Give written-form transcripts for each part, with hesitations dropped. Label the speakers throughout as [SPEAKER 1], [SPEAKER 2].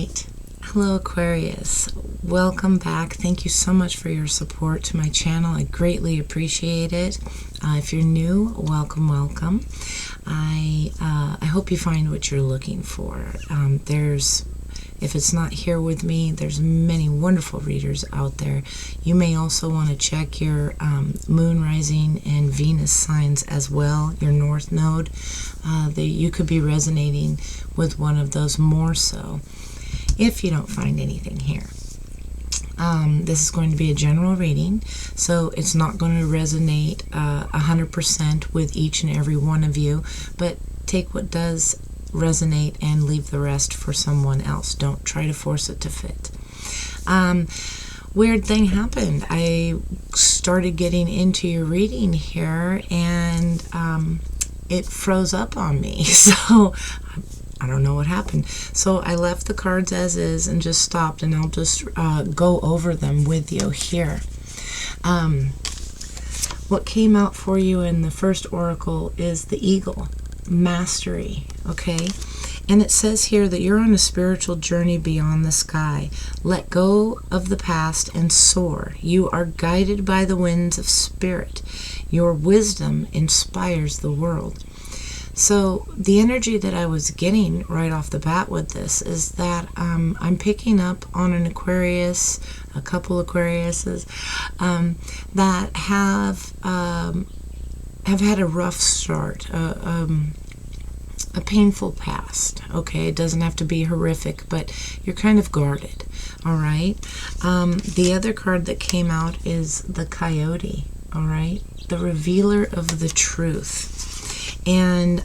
[SPEAKER 1] right. Hello, Aquarius. Welcome back. Thank you so much for your support to my channel. I greatly appreciate it. If you're new, welcome. I hope you find what you're looking for. If it's not here with me, there's many wonderful readers out there. You may also want to check your moon, rising, and Venus signs as well, your north node. You could be resonating with one of those more so if you don't find anything here. This is going to be a general reading, so it's not going to resonate 100% with each and every one of you, but take what does resonate and leave the rest for someone else. Don't try to force it to fit. Weird thing happened. I started getting into your reading here, and it froze up on me, so I don't know what happened. So I left the cards as is and just stopped, and I'll just go over them with you here. What came out for you in the first oracle is the eagle, mastery, okay? And it says here that you're on a spiritual journey beyond the sky. Let go of the past and soar. You are guided by the winds of spirit. Your wisdom inspires the world. So the energy that I was getting right off the bat with this is that I'm picking up on an Aquarius, a couple Aquariuses, that have had a rough start, a painful past. Okay, it doesn't have to be horrific, but you're kind of guarded. All right. The other card that came out is the coyote. All right, the revealer of the truth. And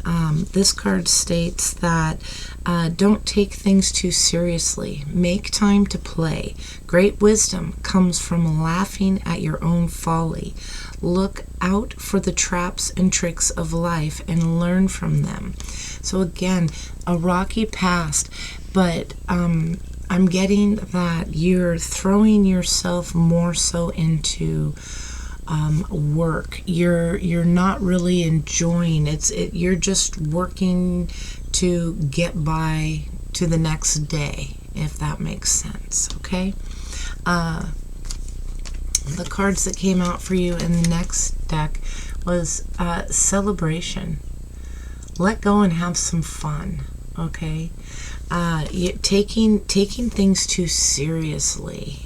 [SPEAKER 1] this card states that don't take things too seriously. Make time to play. Great wisdom comes from laughing at your own folly. Look out for the traps and tricks of life and learn from them. So again, a rocky past, but I'm getting that you're throwing yourself more so into work. You're not really enjoying you're just working to get by to the next day, if that makes sense. Okay. The cards that came out for you in the next deck was celebration. Let go and have some fun. Okay. Taking things too seriously.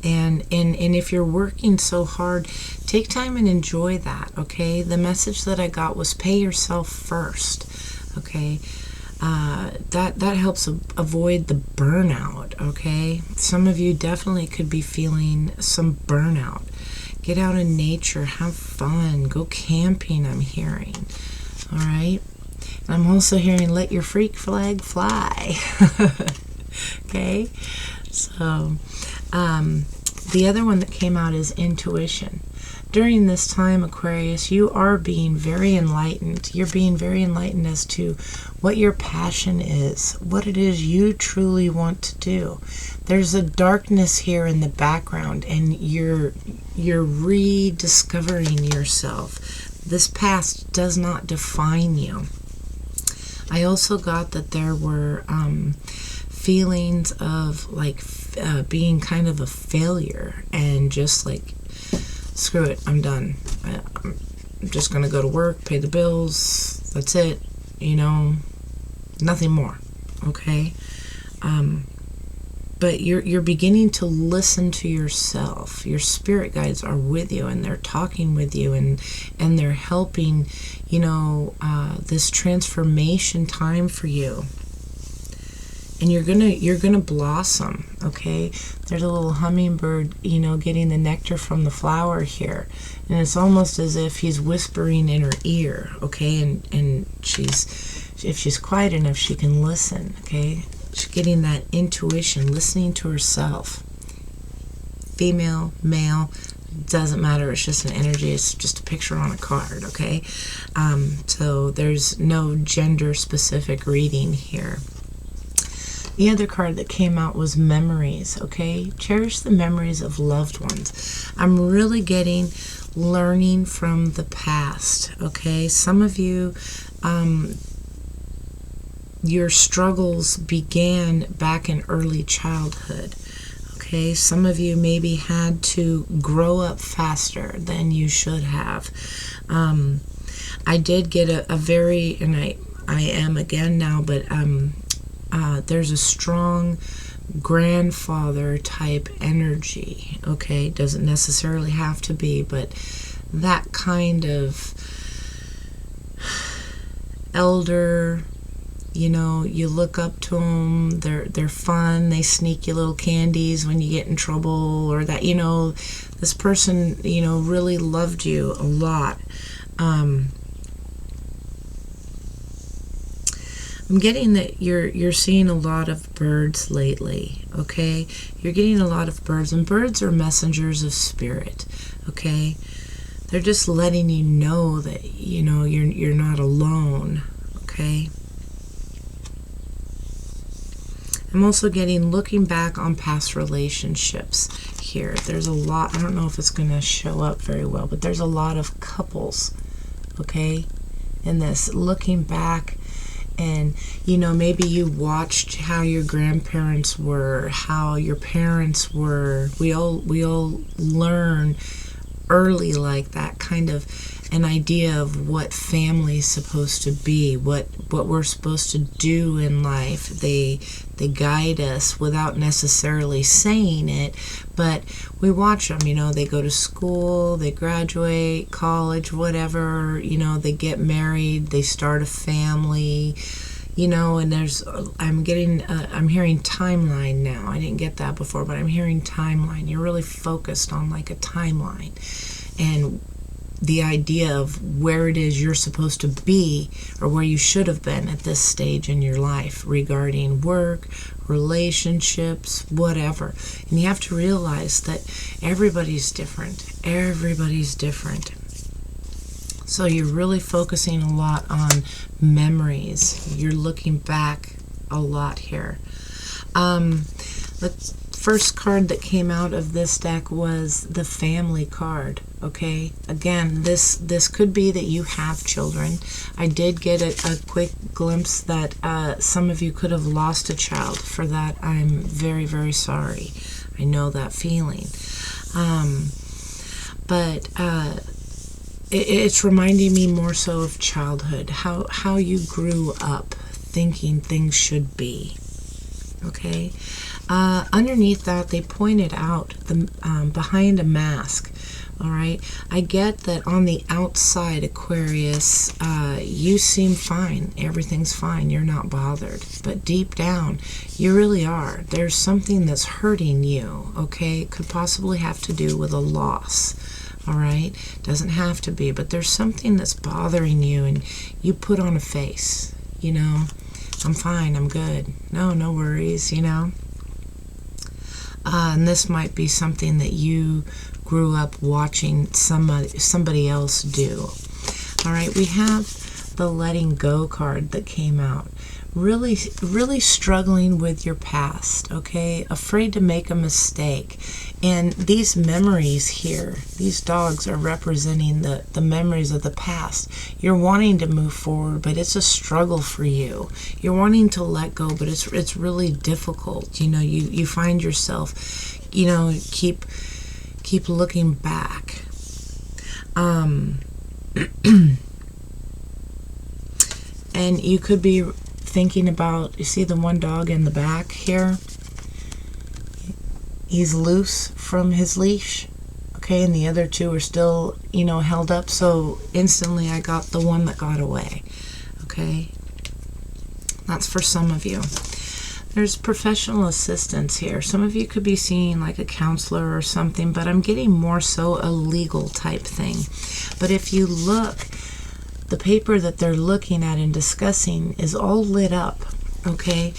[SPEAKER 1] And if you're working so hard, take time and enjoy that, okay? The message that I got was pay yourself first, okay? That helps avoid the burnout, okay? Some of you definitely could be feeling some burnout. Get out in nature, have fun, go camping, I'm hearing, all right? And I'm also hearing let your freak flag fly, okay? So, the other one that came out is intuition. During this time, Aquarius, you are being very enlightened. You're being very enlightened as to what your passion is, what it is you truly want to do. There's a darkness here in the background, and you're rediscovering yourself. This past does not define you. I also got that there were feelings of like being kind of a failure and just like, screw it, I'm done. I'm just gonna go to work, pay the bills, that's it, you know, nothing more. Okay. But you're beginning to listen to yourself. Your spirit guides are with you, and they're talking with you, and they're helping, you know, this transformation time for you. And you're gonna blossom, okay? There's a little hummingbird, you know, getting the nectar from the flower here, and it's almost as if he's whispering in her ear, okay? And if she's quiet enough, she can listen, okay? She's getting that intuition, listening to herself. Female, male, doesn't matter. It's just an energy. It's just a picture on a card, okay? So there's no gender-specific reading here. The other card that came out was memories, okay? Cherish the memories of loved ones. I'm really getting learning from the past, okay? Some of you your struggles began back in early childhood. Okay, some of you maybe had to grow up faster than you should have. I did get a very, and I am again now, but there's a strong grandfather type energy. Okay, doesn't necessarily have to be, but that kind of elder. You know, you look up to them, they're fun, they sneak you little candies when you get in trouble, or that, you know, this person, you know, really loved you a lot. I'm getting that you're seeing a lot of birds lately, okay? You're getting a lot of birds, and birds are messengers of spirit, okay? They're just letting you know that, you know, you're not alone, okay? I'm also getting looking back on past relationships here. There's a lot, I don't know if it's going to show up very well, but there's a lot of couples, okay, in this, looking back. And, you know, maybe you watched how your grandparents were, how your parents were. We all learn early like that, kind of an idea of what family's supposed to be, what we're supposed to do in life. They guide us without necessarily saying it, but we watch them. You know, they go to school, they graduate, college, whatever. You know, they get married, they start a family. You know, and I'm hearing timeline now. I didn't get that before, but I'm hearing timeline. You're really focused on like a timeline and the idea of where it is you're supposed to be, or where you should have been at this stage in your life regarding work, relationships, whatever. And you have to realize that everybody's different. Everybody's different. So you're really focusing a lot on memories. You're looking back a lot here. The first card that came out of this deck was the family card. Okay, again, this could be that you have children. I did get a quick glimpse that some of you could have lost a child. For that, I'm very, very sorry. I know that feeling. But it's reminding me more so of childhood, how you grew up thinking things should be. Okay, underneath that, they pointed out the behind a mask. All right, I get that on the outside, Aquarius, you seem fine. Everything's fine. You're not bothered. But deep down, you really are. There's something that's hurting you, okay? It could possibly have to do with a loss, all right? Doesn't have to be, but there's something that's bothering you, and you put on a face, you know? I'm fine. I'm good. No worries, you know? And this might be something that you grew up watching somebody else do. All right, we have the letting go card that came out. Really struggling with your past, okay? Afraid to make a mistake. And these memories here, these dogs are representing the memories of the past. You're wanting to move forward, but it's a struggle for you. You're wanting to let go, but it's really difficult. You know, you find yourself, you know, keep looking back. And you could be thinking about, you see the one dog in the back here? He's loose from his leash, okay, and the other two are still, you know, held up. So instantly I got the one that got away, okay? That's for some of you. There's professional assistance here. Some of you could be seeing like a counselor or something, but I'm getting more so a legal type thing. But if you look, the paper that they're looking at and discussing is all lit up, okay?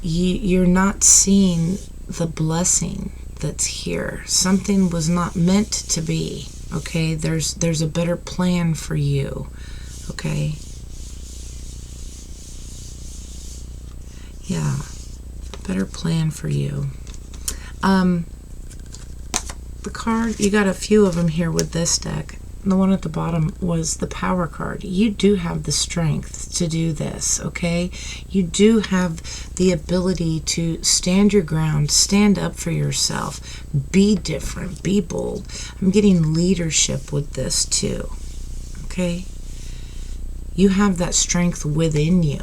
[SPEAKER 1] You're not seeing the blessing that's here. Something was not meant to be, okay? There's a better plan for you, okay? Yeah, better plan for you. The card, you got a few of them here with this deck. the one at the bottom was the Power card. You do have the strength to do this, okay? You do have the ability to stand your ground, stand up for yourself, be different, be bold. I'm getting leadership with this too, okay? You have that strength within you,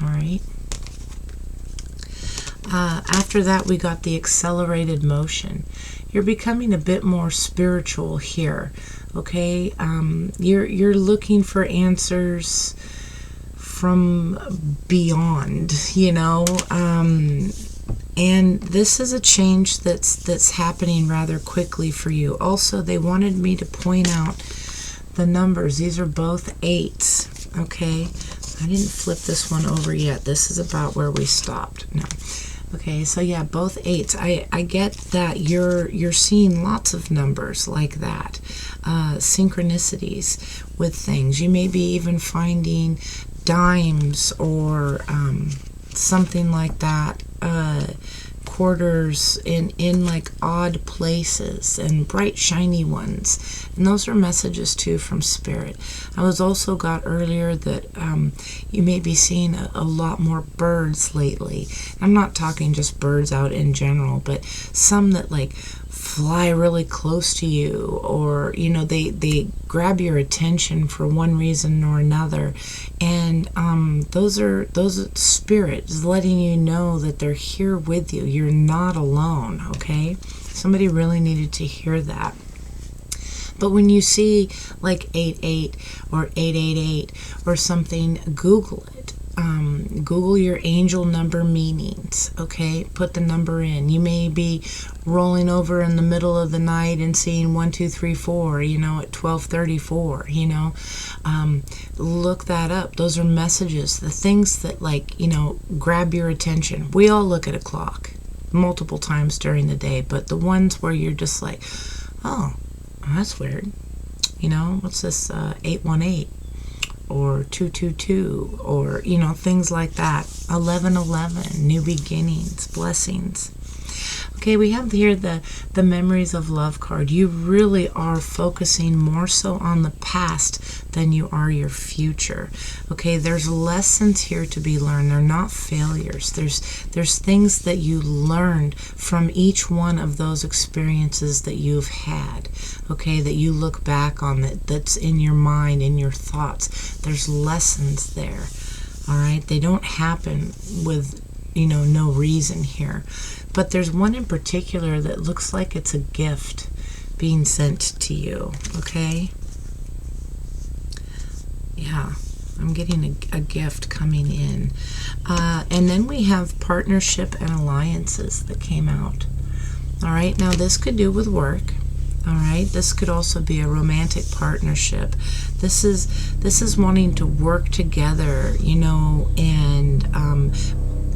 [SPEAKER 1] all right? After that, we got the accelerated motion. You're becoming a bit more spiritual here, okay? You're looking for answers from beyond, you know, and this is a change that's happening rather quickly for you. Also, they wanted me to point out the numbers. These are both 8s, okay? I didn't flip this one over yet. This is about where we stopped. No. Okay, so yeah, both 8s. I get that you're seeing lots of numbers like that, synchronicities with things. You may be even finding dimes or something like that, quarters in like odd places and bright shiny ones, and those are messages too from Spirit. I was also got earlier that you may be seeing a lot more birds lately. I'm not talking just birds out in general, but some that like fly really close to you, or you know, they grab your attention for one reason or another, and those are spirits letting you know that they're here with you. You're not alone, okay? Somebody really needed to hear that. But when you see like 88 or 888 or something, Google it. Google your angel number meanings, okay? Put the number in. You may be rolling over in the middle of the night and seeing 1, 2, 3, 4, you know, at 12:34, you know. Look that up. Those are messages, the things that, like, you know, grab your attention. We all look at a clock multiple times during the day, but the ones where you're just like, oh, that's weird. You know, what's this, 818? Or 222, or you know, things like that. 1111, new beginnings, blessings. Okay, we have here the memories of love card. You really are focusing more so on the past than you are your future. Okay, there's lessons here to be learned. They're not failures. There's things that you learned from each one of those experiences that you've had. Okay, that you look back on, that's in your mind, in your thoughts. There's lessons there. All right, they don't happen with, you know, no reason here. But there's one in particular that looks like it's a gift being sent to you, okay? Yeah, I'm getting a gift coming in. And then we have partnership and alliances that came out. All right, now this could do with work. All right, this could also be a romantic partnership. This is wanting to work together, you know, and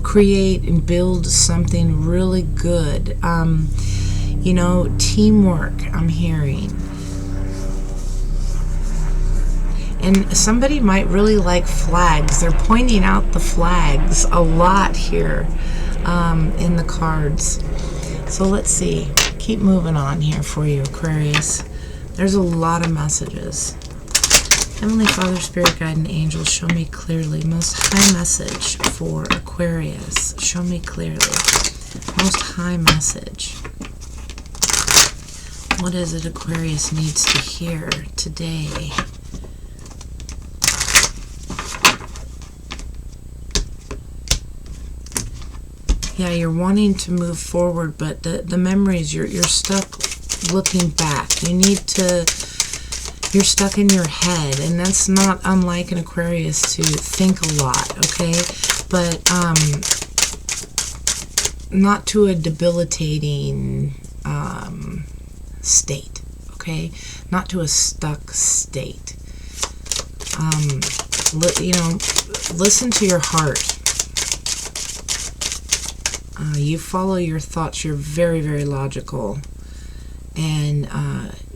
[SPEAKER 1] create and build something really good. You know, teamwork, I'm hearing. And somebody might really like flags. They're pointing out the flags a lot here in the cards. So let's see. Keep moving on here for you, Aquarius. There's a lot of messages. Heavenly Father, Spirit Guide, and Angels, show me clearly. Most High message for Aquarius. Show me clearly. Most High message. What is it Aquarius needs to hear today? Yeah, you're wanting to move forward, but the memories, you're stuck looking back. You're stuck in your head, and that's not unlike an Aquarius to think a lot, okay? But not to a debilitating state, okay? Not to a stuck state. You know, listen to your heart. You follow your thoughts. You're very, very logical, and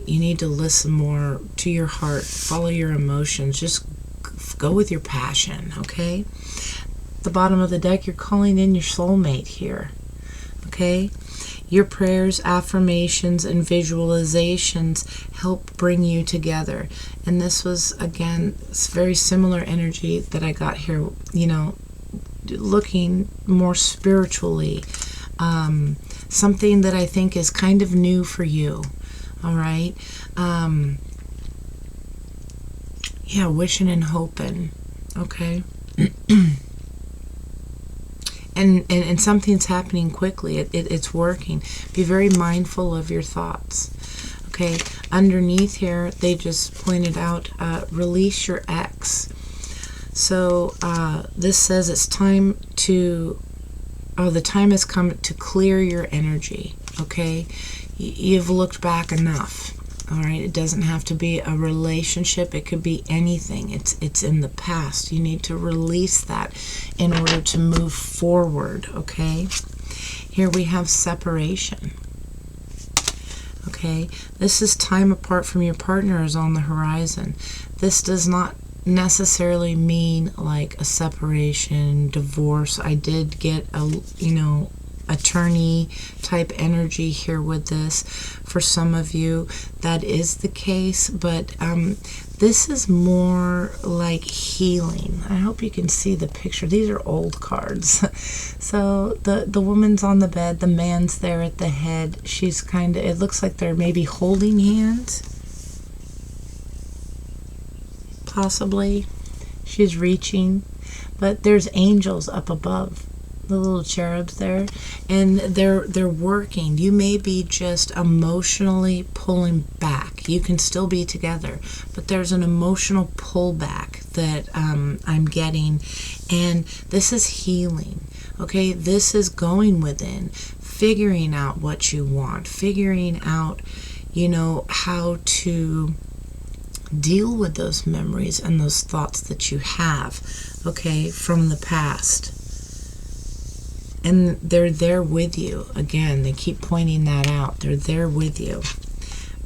[SPEAKER 1] you need to listen more to your heart. Follow your emotions. Just go with your passion, okay? The bottom of the deck, you're calling in your soulmate here. okay? Your prayers, affirmations, and visualizations help bring you together. And this was, again, it's very similar energy that I got here, you know, looking more spiritually. Something that I think is kind of new for you, all right? Yeah, wishing and hoping, okay? And something's happening quickly. It's working. Be very mindful of your thoughts. Okay, underneath here, they just pointed out, release your ex. So this says it's time to, the time has come to clear your energy. Okay, you've looked back enough. All right, it doesn't have to be a relationship. It could be anything. It's in the past. You need to release that in order to move forward, okay? Here we have separation. Okay, this is time apart from your partner is on the horizon. This does not necessarily mean like a separation, divorce. I did get a, you know, attorney type energy here with this. For some of you that is the case, but this is more like healing. I hope you can see the picture. These are old cards. So the woman's on the bed, the man's there at the head. She's kind of, it looks like they're maybe holding hands, possibly. She's reaching, but there's angels up above, the little cherubs there, and they're working. You may be just emotionally pulling back. You can still be together, but there's an emotional pullback that I'm getting, and this is healing. Okay, this is going within, figuring out what you want, figuring out, you know, how to deal with those memories and those thoughts that you have, okay, from the past. And they're there with you. Again, they keep pointing that out. They're there with you.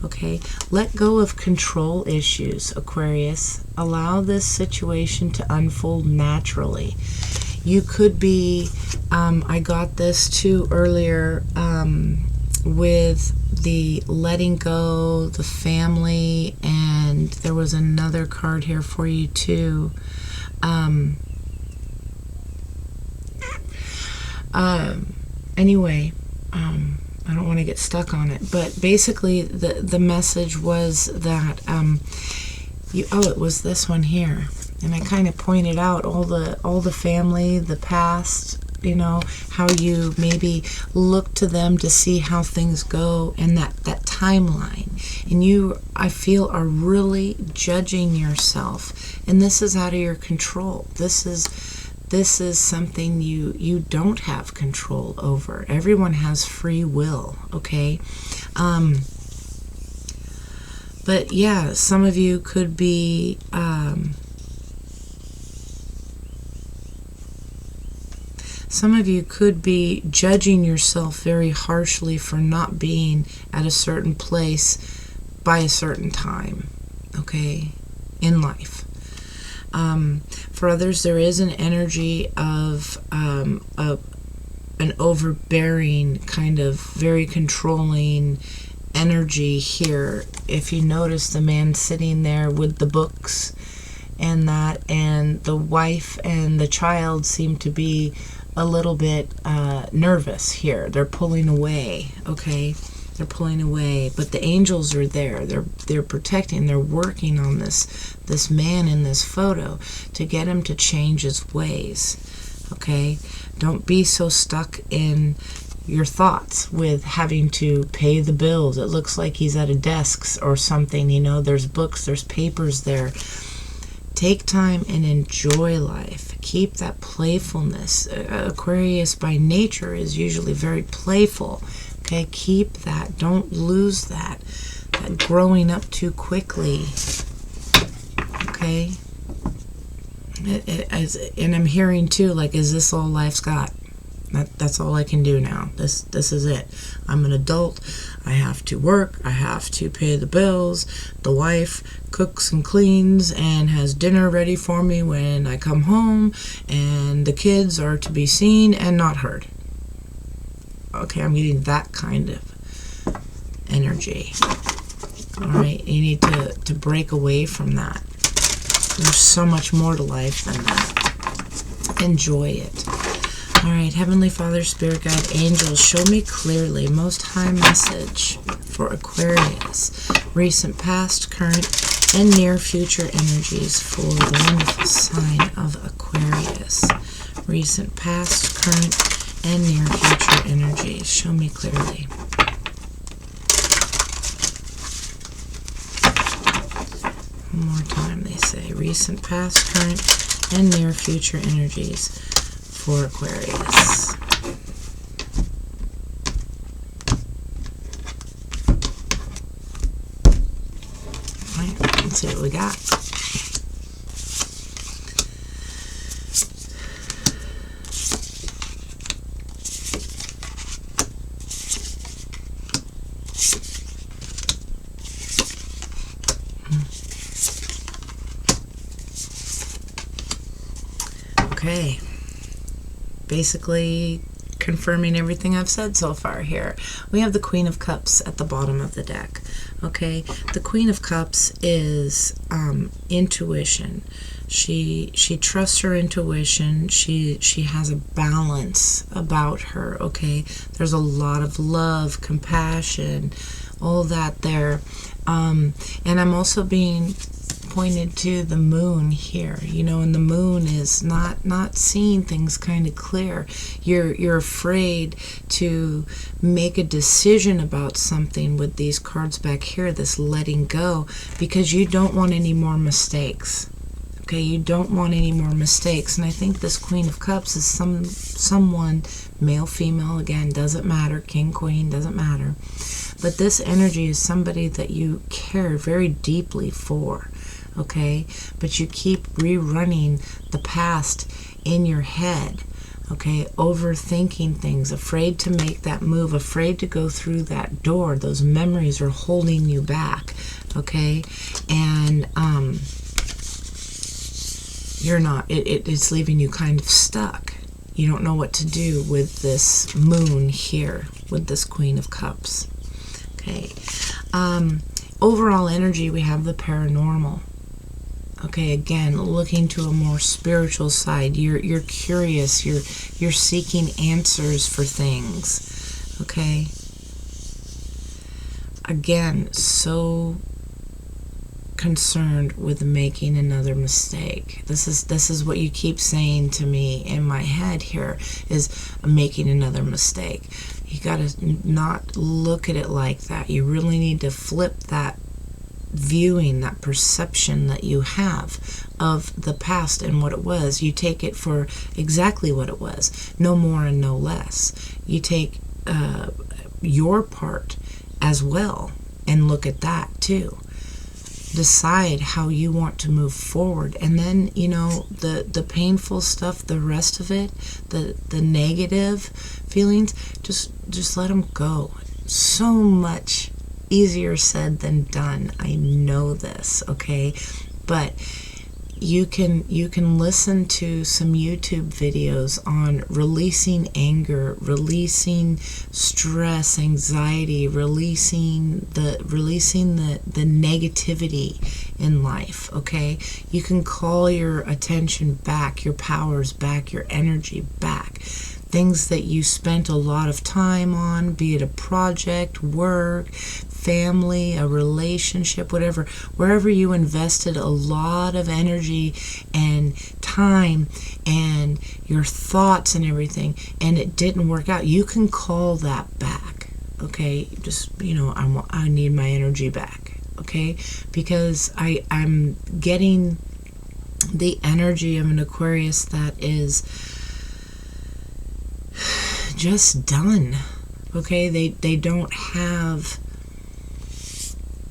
[SPEAKER 1] Okay? Let go of control issues, Aquarius. Allow this situation to unfold naturally. You could be, I got this too earlier, with the letting go, the family, and there was another card here for you too. Anyway, I don't want to get stuck on it, but basically the message was that it was this one here, and I kind of pointed out all the family, the past, you know, how you maybe look to them to see how things go, and that timeline, and you, I feel, are really judging yourself, and this is out of your control. This is something you don't have control over. Everyone has free will, okay? But yeah, some of you could be judging yourself very harshly for not being at a certain place by a certain time, okay, in life. For others, there is an energy of an overbearing, kind of very controlling energy here. If you notice the man sitting there with the books and that, and the wife and the child seem to be a little bit nervous here. They're pulling away, okay? They're pulling away, but the angels are there. They're protecting. They're working on this man in this photo to get him to change his ways. Okay, don't be so stuck in your thoughts with having to pay the bills. It looks like he's at a desk or something. You know, there's books, there's papers there. Take time and enjoy life. Keep that playfulness. Aquarius by nature is usually very playful. Okay, keep that. Don't lose that growing up too quickly. Okay? And I'm hearing too, like, is this all life's got? That's all I can do now. This is it. I'm an adult. I have to work. I have to pay the bills. The wife cooks and cleans and has dinner ready for me when I come home. And the kids are to be seen and not heard. Okay, I'm getting that kind of energy. All right, you need to break away from that. There's so much more to life than that. Enjoy it. All right, Heavenly Father, Spirit Guide, Angels, show me clearly Most High message for Aquarius, recent, past, current, and near future energies for the wonderful sign of Aquarius. Recent, past, current, and near future energies. Show me clearly. One more time, they say. Recent, past, current, and near future energies for Aquarius. All right, let's see what we got. Okay, basically confirming everything I've said so far here. We have the Queen of Cups at the bottom of the deck. Okay, the Queen of Cups is intuition. She trusts her intuition. She has a balance about her. Okay, there's a lot of love, compassion, all that there. And I'm also being pointed to the moon here, you know, and the moon is not seeing things kind of clear. You're afraid to make a decision about something with these cards back here, this letting go, because you don't want any more mistakes. Okay, you don't want any more mistakes. And I think this Queen of Cups is someone, male, female, again, doesn't matter, king, queen, doesn't matter. But this energy is somebody that you care very deeply for. Okay, but you keep rerunning the past in your head. Okay, overthinking things, afraid to make that move, afraid to go through that door. Those memories are holding you back. Okay, and you're not. It's leaving you kind of stuck. You don't know what to do with this moon here, with this Queen of Cups. Okay, overall energy, we have the paranormal. Okay, again, looking to a more spiritual side. You're curious. You're seeking answers for things. Okay. Again, so concerned with making another mistake. This is what you keep saying to me in my head here, is making another mistake. You got to not look at it like that. You really need to flip that viewing, that perception that you have of the past and what it was. You take it for exactly what it was, no more and no less. You take your part as well and look at that too. Decide how you want to move forward, and then, you know, the painful stuff, the rest of it, the negative feelings, just let them go. So much easier said than done. I know this, okay? But you can listen to some YouTube videos on releasing anger, releasing stress, anxiety, releasing the negativity in life, okay? You can call your attention back, your powers back, your energy back. Things that you spent a lot of time on, be it a project, work, family, a relationship, whatever, wherever you invested a lot of energy and time and your thoughts and everything, and it didn't work out, you can call that back, okay? Just, you know, I need my energy back, okay? Because I'm getting the energy of an Aquarius that is just done. Okay, they don't have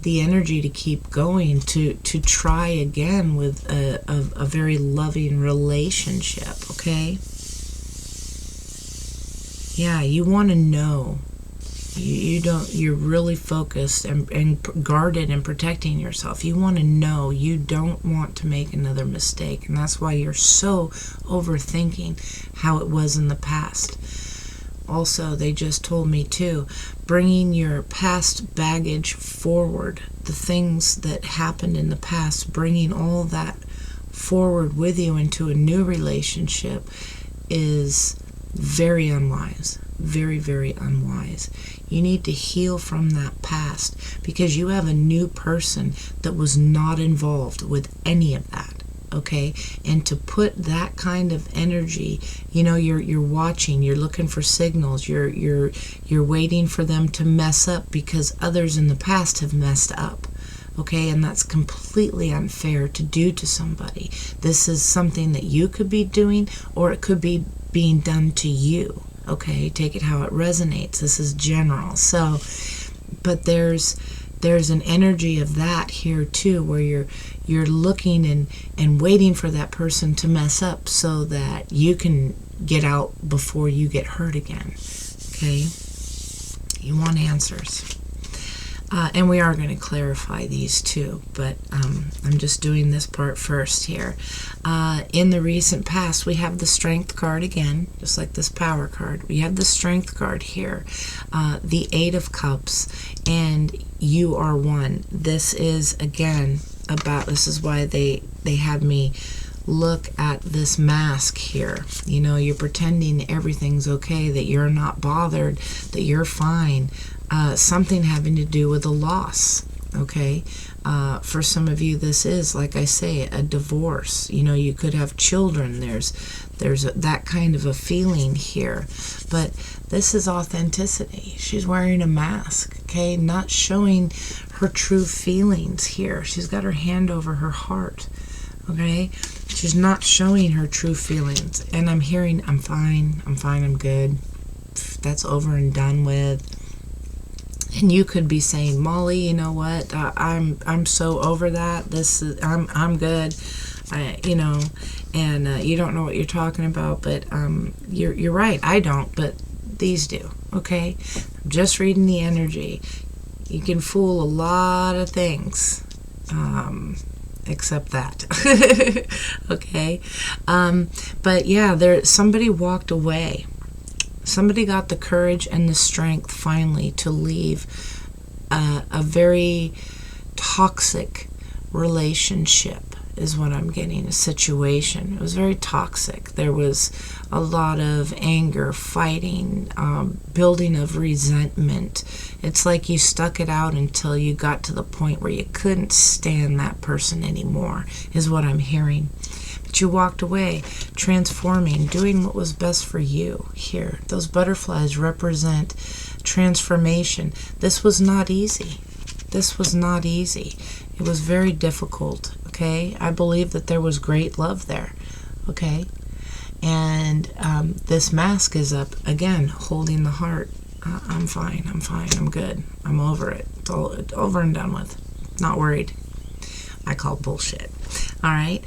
[SPEAKER 1] the energy to keep going, to try again with a very loving relationship. Okay, yeah, you want to know. You're really focused and guarded and protecting yourself. You want to know. You don't want to make another mistake, and that's why you're so overthinking how it was in the past. also, they just told me too, bringing your past baggage forward, the things that happened in the past, bringing all that forward with you into a new relationship is very unwise. Very, very unwise. You need to heal from that past because you have a new person that was not involved with any of that. Okay, and to put that kind of energy, you know, you're watching, you're looking for signals, you're waiting for them to mess up because others in the past have messed up. Okay, and that's completely unfair to do to somebody. This is something that you could be doing, or it could be being done to you. Okay, take it how it resonates. This is general. So, but there's an energy of that here too, where you're looking and waiting for that person to mess up so that you can get out before you get hurt again. Okay, you want answers. And we are going to clarify these too, but I'm just doing this part first here. In the recent past, we have the Strength card again, just like this Power card. We have the Strength card here, the Eight of Cups, and you are one. This is, again, this is why they had me look at this mask here. You know, you're pretending everything's okay, that you're not bothered, that you're fine. Something having to do with a loss, okay? For some of you, this is, like I say, a divorce. You know, you could have children. There's that kind of a feeling here. But this is authenticity. She's wearing a mask, okay? Not showing her true feelings here. She's got her hand over her heart, okay? She's not showing her true feelings. And I'm hearing, I'm fine, I'm good. That's over and done with. And you could be saying, Molly, you know what? I'm so over that. I'm good. You know, and you don't know what you're talking about, but you're right. I don't, but these do. Okay, I'm just reading the energy. You can fool a lot of things, except that. Okay, but yeah, somebody walked away. Somebody got the courage and the strength finally to leave a very toxic relationship, is what I'm getting, a situation. It was very toxic. There was a lot of anger, fighting, building of resentment. It's like you stuck it out until you got to the point where you couldn't stand that person anymore, is what I'm hearing. But you walked away, transforming, doing what was best for you here. Those butterflies represent transformation. This was not easy. This was not easy. It was very difficult, okay? I believe that there was great love there, okay? And this mask is up, again, holding the heart. I'm fine, I'm good. I'm over it. It's all over and done with. Not worried. I call bullshit. All right.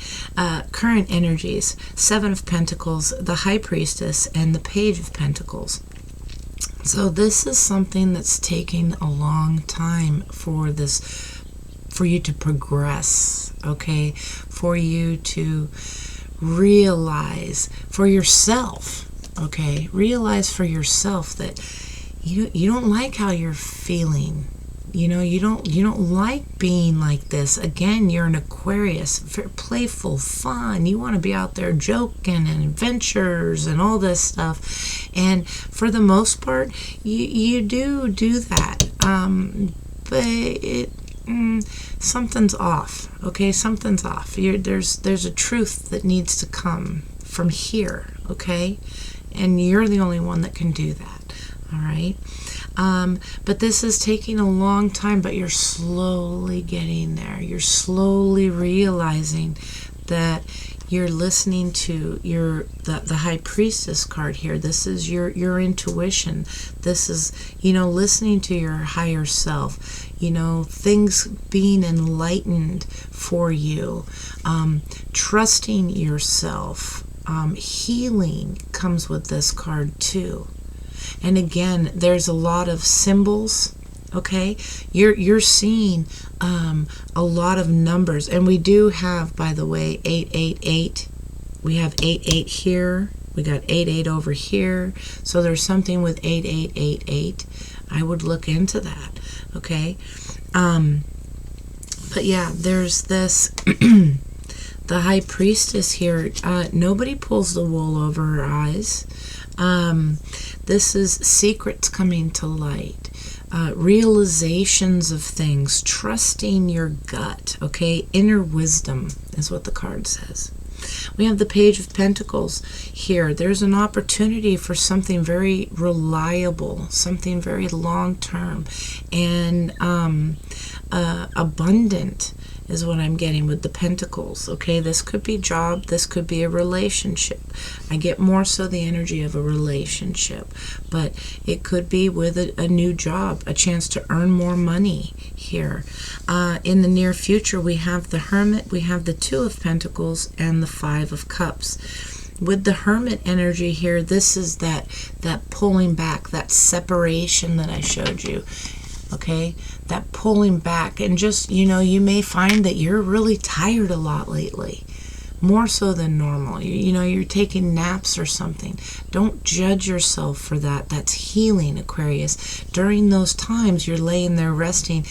[SPEAKER 1] Current energies, Seven of Pentacles, the High Priestess, and the Page of Pentacles. So this is something that's taking a long time for you to progress, okay? For you to realize for yourself, okay? Realize for yourself that you don't like how you're feeling. You know, you don't like being like this. Again, you're an Aquarius, very playful, fun. You want to be out there joking and adventures and all this stuff. And for the most part, you do that. But something's off. Okay, something's off. There's a truth that needs to come from here. Okay, and you're the only one that can do that. All right. But this is taking a long time, but you're slowly getting there. You're slowly realizing that you're listening to the High Priestess card here. This is your intuition. This is, listening to your higher self, things being enlightened for you, trusting yourself. Healing comes with this card too. And again, there's a lot of symbols, okay? You're seeing a lot of numbers. And we do have, by the way, 888. We have 88 here. We got 88 over here. So there's something with 8888. I would look into that. Okay. But yeah, there's this the High Priestess here. Nobody pulls the wool over her eyes. This is secrets coming to light, realizations of things, trusting your gut, okay? Inner wisdom is what the card says. We have the Page of Pentacles here. There's an opportunity for something very reliable, something very long-term, and abundant is what I'm getting with the Pentacles. Okay, this could be job, this could be a relationship. I get more so the energy of a relationship, but it could be with a new job, a chance to earn more money here. In the near future, we have the Hermit, we have the Two of Pentacles, and the Five of Cups. With the Hermit energy here, this is that pulling back, that separation that I showed you. Okay, that pulling back, and just, you know, you may find that you're really tired a lot lately, more so than normal. You know, you're taking naps or something. Don't judge yourself for that. That's healing, Aquarius. During those times you're laying there resting,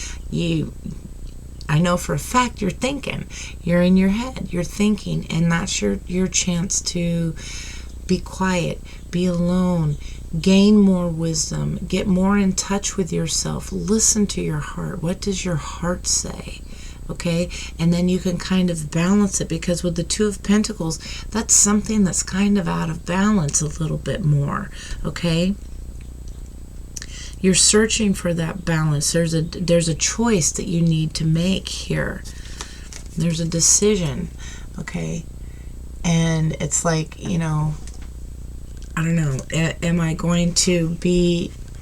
[SPEAKER 1] I know for a fact you're thinking. You're in your head, you're thinking, and that's your chance to be quiet, be alone, gain more wisdom, get more in touch with yourself, listen to your heart. What does your heart say? Okay, and then you can kind of balance it, because with the Two of Pentacles, that's something that's kind of out of balance a little bit more. Okay, you're searching for that balance. There's a choice that you need to make here. There's a decision. Okay, and it's like, you know, I don't know, am I going to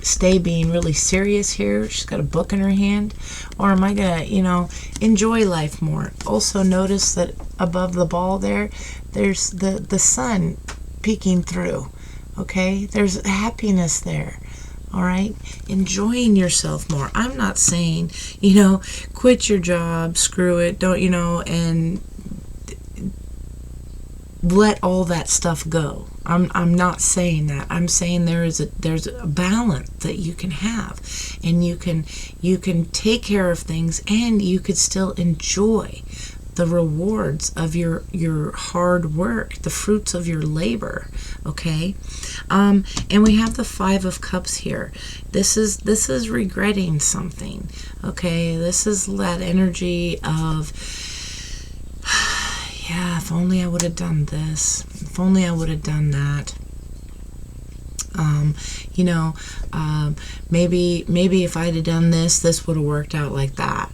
[SPEAKER 1] stay being really serious here? She's got a book in her hand. Or am I going to, you know, enjoy life more? Also notice that above the ball there's the sun peeking through. Okay? There's happiness there. All right? Enjoying yourself more. I'm not saying, you know, quit your job, screw it, don't, you know, and let all that stuff go. I'm not saying that. I'm saying there's a balance that you can have, and you can take care of things, and you could still enjoy the rewards of your hard work, the fruits of your labor. Okay, and we have the Five of Cups here. This is regretting something. Okay, this is that energy of, yeah, if only I would have done this. If only I would have done that. You know, maybe if I'd have done this would have worked out like that.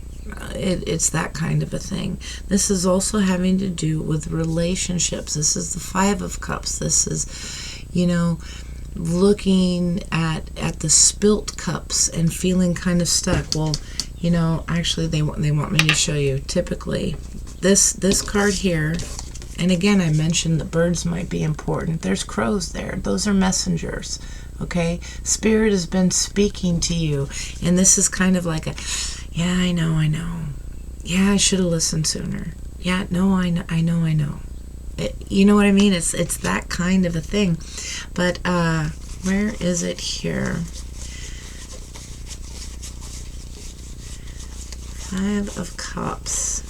[SPEAKER 1] It's that kind of a thing. This is also having to do with relationships. This is the Five of Cups. This is, you know, looking at the spilt cups and feeling kind of stuck. Well, you know, actually they want me to show you. Typically, this card here, and again, I mentioned the birds might be important. There's crows there. Those are messengers. Okay, Spirit has been speaking to you, and this is kind of like a, yeah, I know. Yeah, I should have listened sooner. Yeah, no, I know. You know what I mean? It's that kind of a thing. But where is it here? Five of Cups.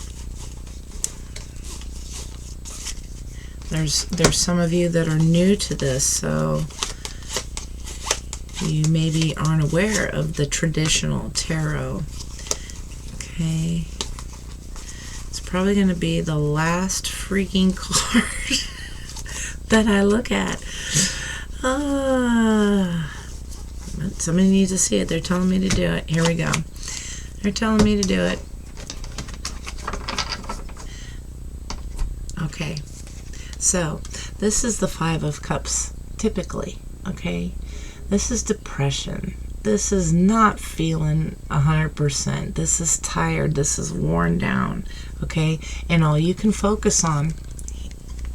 [SPEAKER 1] There's some of you that are new to this, so you maybe aren't aware of the traditional tarot. Okay. It's probably going to be the last freaking card that I look at. Somebody needs to see it. They're telling me to do it. Here we go. They're telling me to do it. Okay. So, this is the Five of Cups, typically, okay? This is depression. This is not feeling 100%. This is tired. This is worn down, okay? And all you can focus on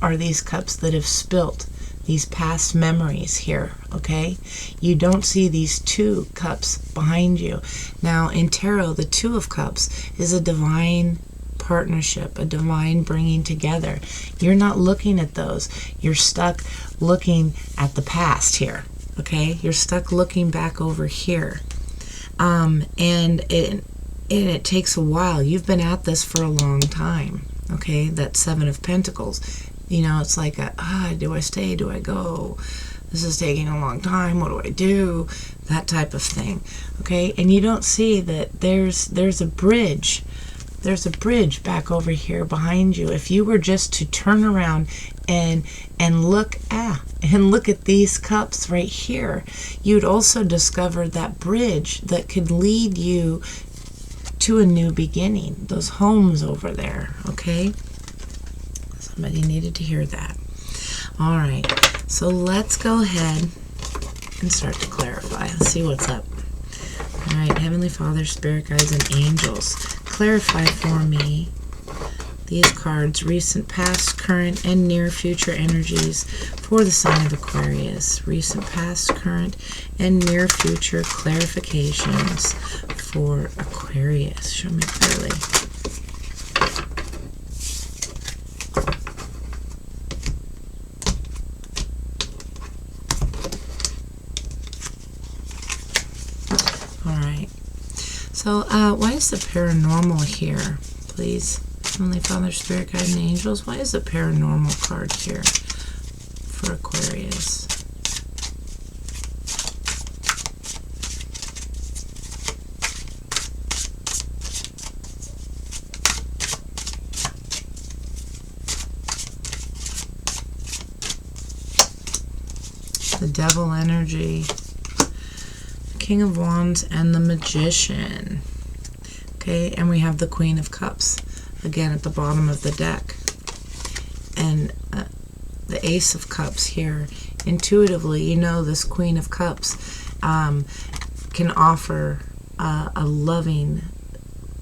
[SPEAKER 1] are these cups that have spilt, these past memories here, okay? You don't see these two cups behind you. Now, in tarot, the Two of Cups is a divine partnership, a divine bringing together. You're not looking at those. You're stuck looking at the past here, okay? You're stuck looking back over here. And it takes a while. You've been at this for a long time, okay? That Seven of Pentacles. You know, it's like, do I stay? Do I go? This is taking a long time. What do I do? That type of thing, okay? And you don't see that there's a bridge. There's a bridge back over here behind you. If you were just to turn around and look at these cups right here, you'd also discover that bridge that could lead you to a new beginning. Those homes over there, okay? Somebody needed to hear that. All right, so let's go ahead and start to clarify. Let's see what's up. All right, Heavenly Father, Spirit Guides, and Angels, clarify for me these cards, recent, past, current, and near future energies for the sign of Aquarius. Recent, past, current, and near future clarifications for Aquarius. Show me clearly. So, why is the paranormal here, please? Heavenly Father, Spirit Guide, and Angels, why is the paranormal card here for Aquarius? The Devil energy. King of Wands and the Magician. Okay, and we have the Queen of Cups again at the bottom of the deck. And the Ace of Cups here. Intuitively, you know this Queen of Cups can offer a loving,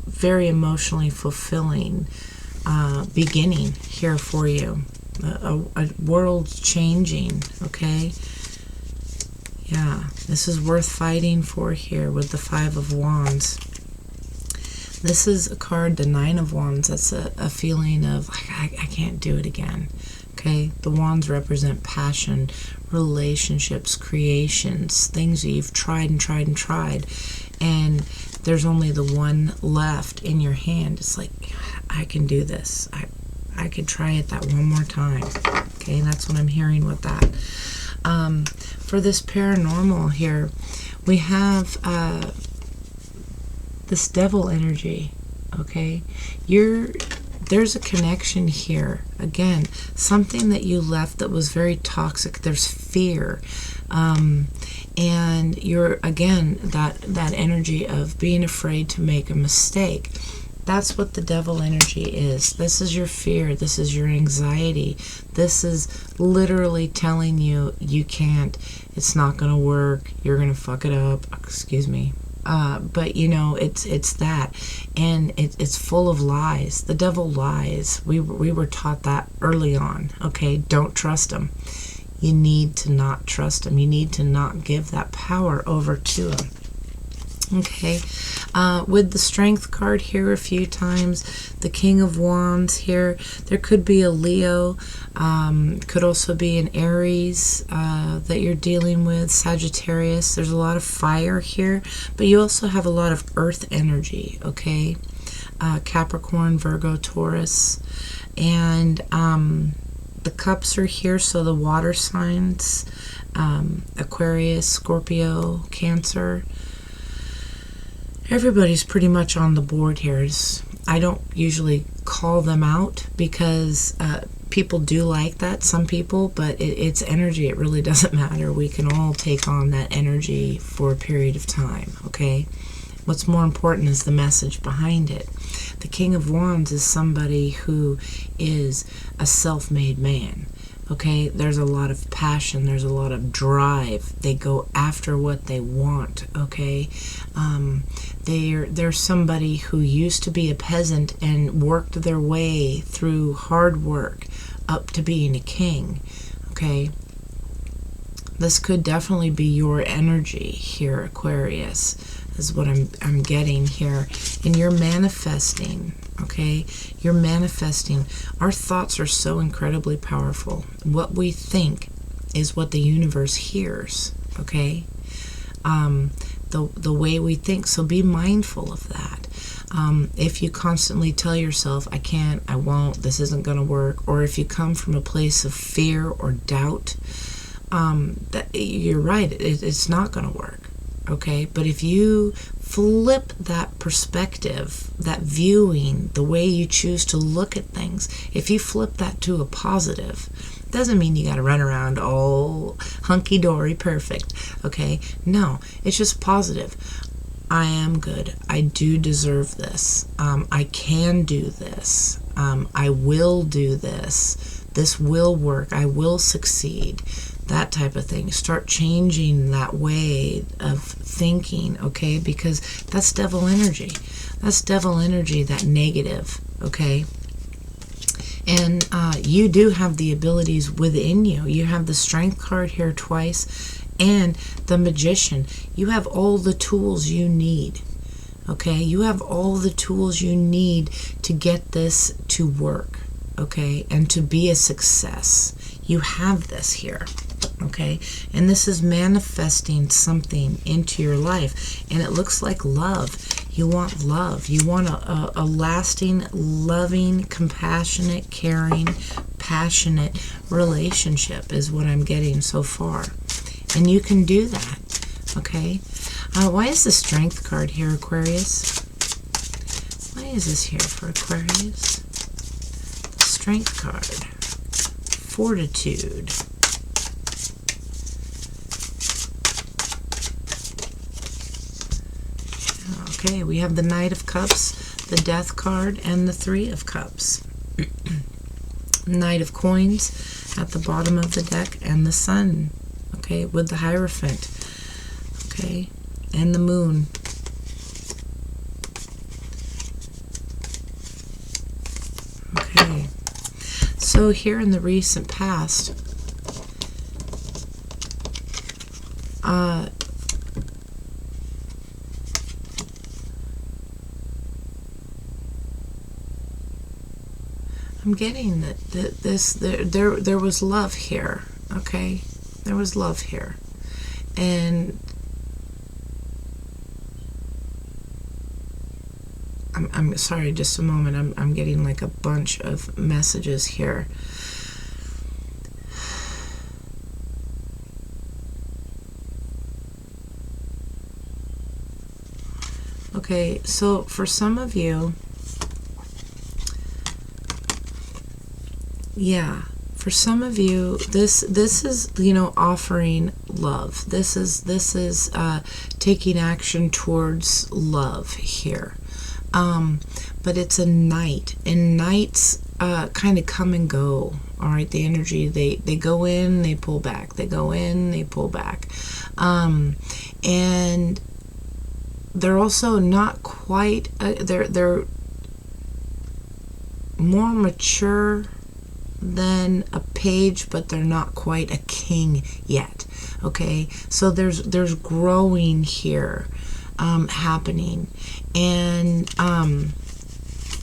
[SPEAKER 1] very emotionally fulfilling beginning here for you. A world changing, okay? Yeah, this is worth fighting for here with the Five of Wands. This is a card, the Nine of Wands. That's a feeling of, I can't do it again. Okay, the Wands represent passion, relationships, creations, things that you've tried and tried and tried. And there's only the one left in your hand. It's like, I can do this. I could try it that one more time. Okay, that's what I'm hearing with that. For this paranormal here, we have this devil energy, okay? There's a connection here. Again, something that you left that was very toxic. There's fear. And you're, again, that energy of being afraid to make a mistake. That's what the devil energy is. This is your fear. This is your anxiety. This is literally telling you you can't. It's not going to work. You're going to fuck it up. Excuse me. But, you know, it's that. And it's full of lies. The devil lies. We were taught that early on. Okay? Don't trust him. You need to not trust him. You need to not give that power over to him. Okay, with the Strength card here a few times, the King of Wands here, there could be a Leo, could also be an Aries that you're dealing with, Sagittarius. There's a lot of fire here, but you also have a lot of earth energy, okay? Capricorn, Virgo, Taurus, and the cups are here, so the water signs, Aquarius, Scorpio, Cancer. Everybody's pretty much on the board here. I don't usually call them out because people do like that, some people, but it's energy. It really doesn't matter. We can all take on that energy for a period of time, okay? What's more important is the message behind it. The King of Wands is somebody who is a self-made man. Okay, there's a lot of passion, there's a lot of drive. They go after what they want, okay? They're somebody who used to be a peasant and worked their way through hard work up to being a king, okay? This could definitely be your energy here, Aquarius. is what I'm getting here. And you're manifesting, okay? You're manifesting. Our thoughts are so incredibly powerful. What we think is what the universe hears, okay? The way we think. So be mindful of that. If you constantly tell yourself, I can't, I won't, this isn't going to work, or if you come from a place of fear or doubt, that you're right, it's not going to work, okay? But if you flip that perspective, that viewing, the way you choose to look at things, if you flip that to a positive, doesn't mean you got to run around all hunky-dory perfect, okay? No, it's just positive. I am good. I do deserve this. I can do this. I will do this. This will work. I will succeed. That type of thing. Start changing that way of thinking, okay? Because that's devil energy. That's devil energy, that negative, okay? And you do have the abilities within you. You have the Strength card here twice, and the Magician. You have all the tools you need, okay? You have all the tools you need to get this to work, okay? And to be a success. You have this here, okay? And this is manifesting something into your life, and it looks like love. You want love. You want a lasting, loving, compassionate, caring, passionate relationship is what I'm getting so far. And you can do that, okay? Why is the Strength card here, Aquarius? Why is this here for Aquarius? The Strength card. Fortitude. Okay, we have the Knight of Cups, the Death card, and the Three of Cups. Knight of Coins at the bottom of the deck, and the Sun, okay, with the Hierophant, okay, and the Moon. Okay, so here in the recent past, I'm getting that there was love here, okay? There was love here. And I'm sorry, just a moment. I'm getting like a bunch of messages here. Okay, so for some of you, yeah, for some of you, this is, you know, offering love. This is taking action towards love here. But it's a knight, and knights kind of come and go. All right, the energy, they go in, they pull back. They go in, they pull back. And they're also not quite. They're more mature than a page, but they're not quite a king yet, okay? So there's growing here happening, and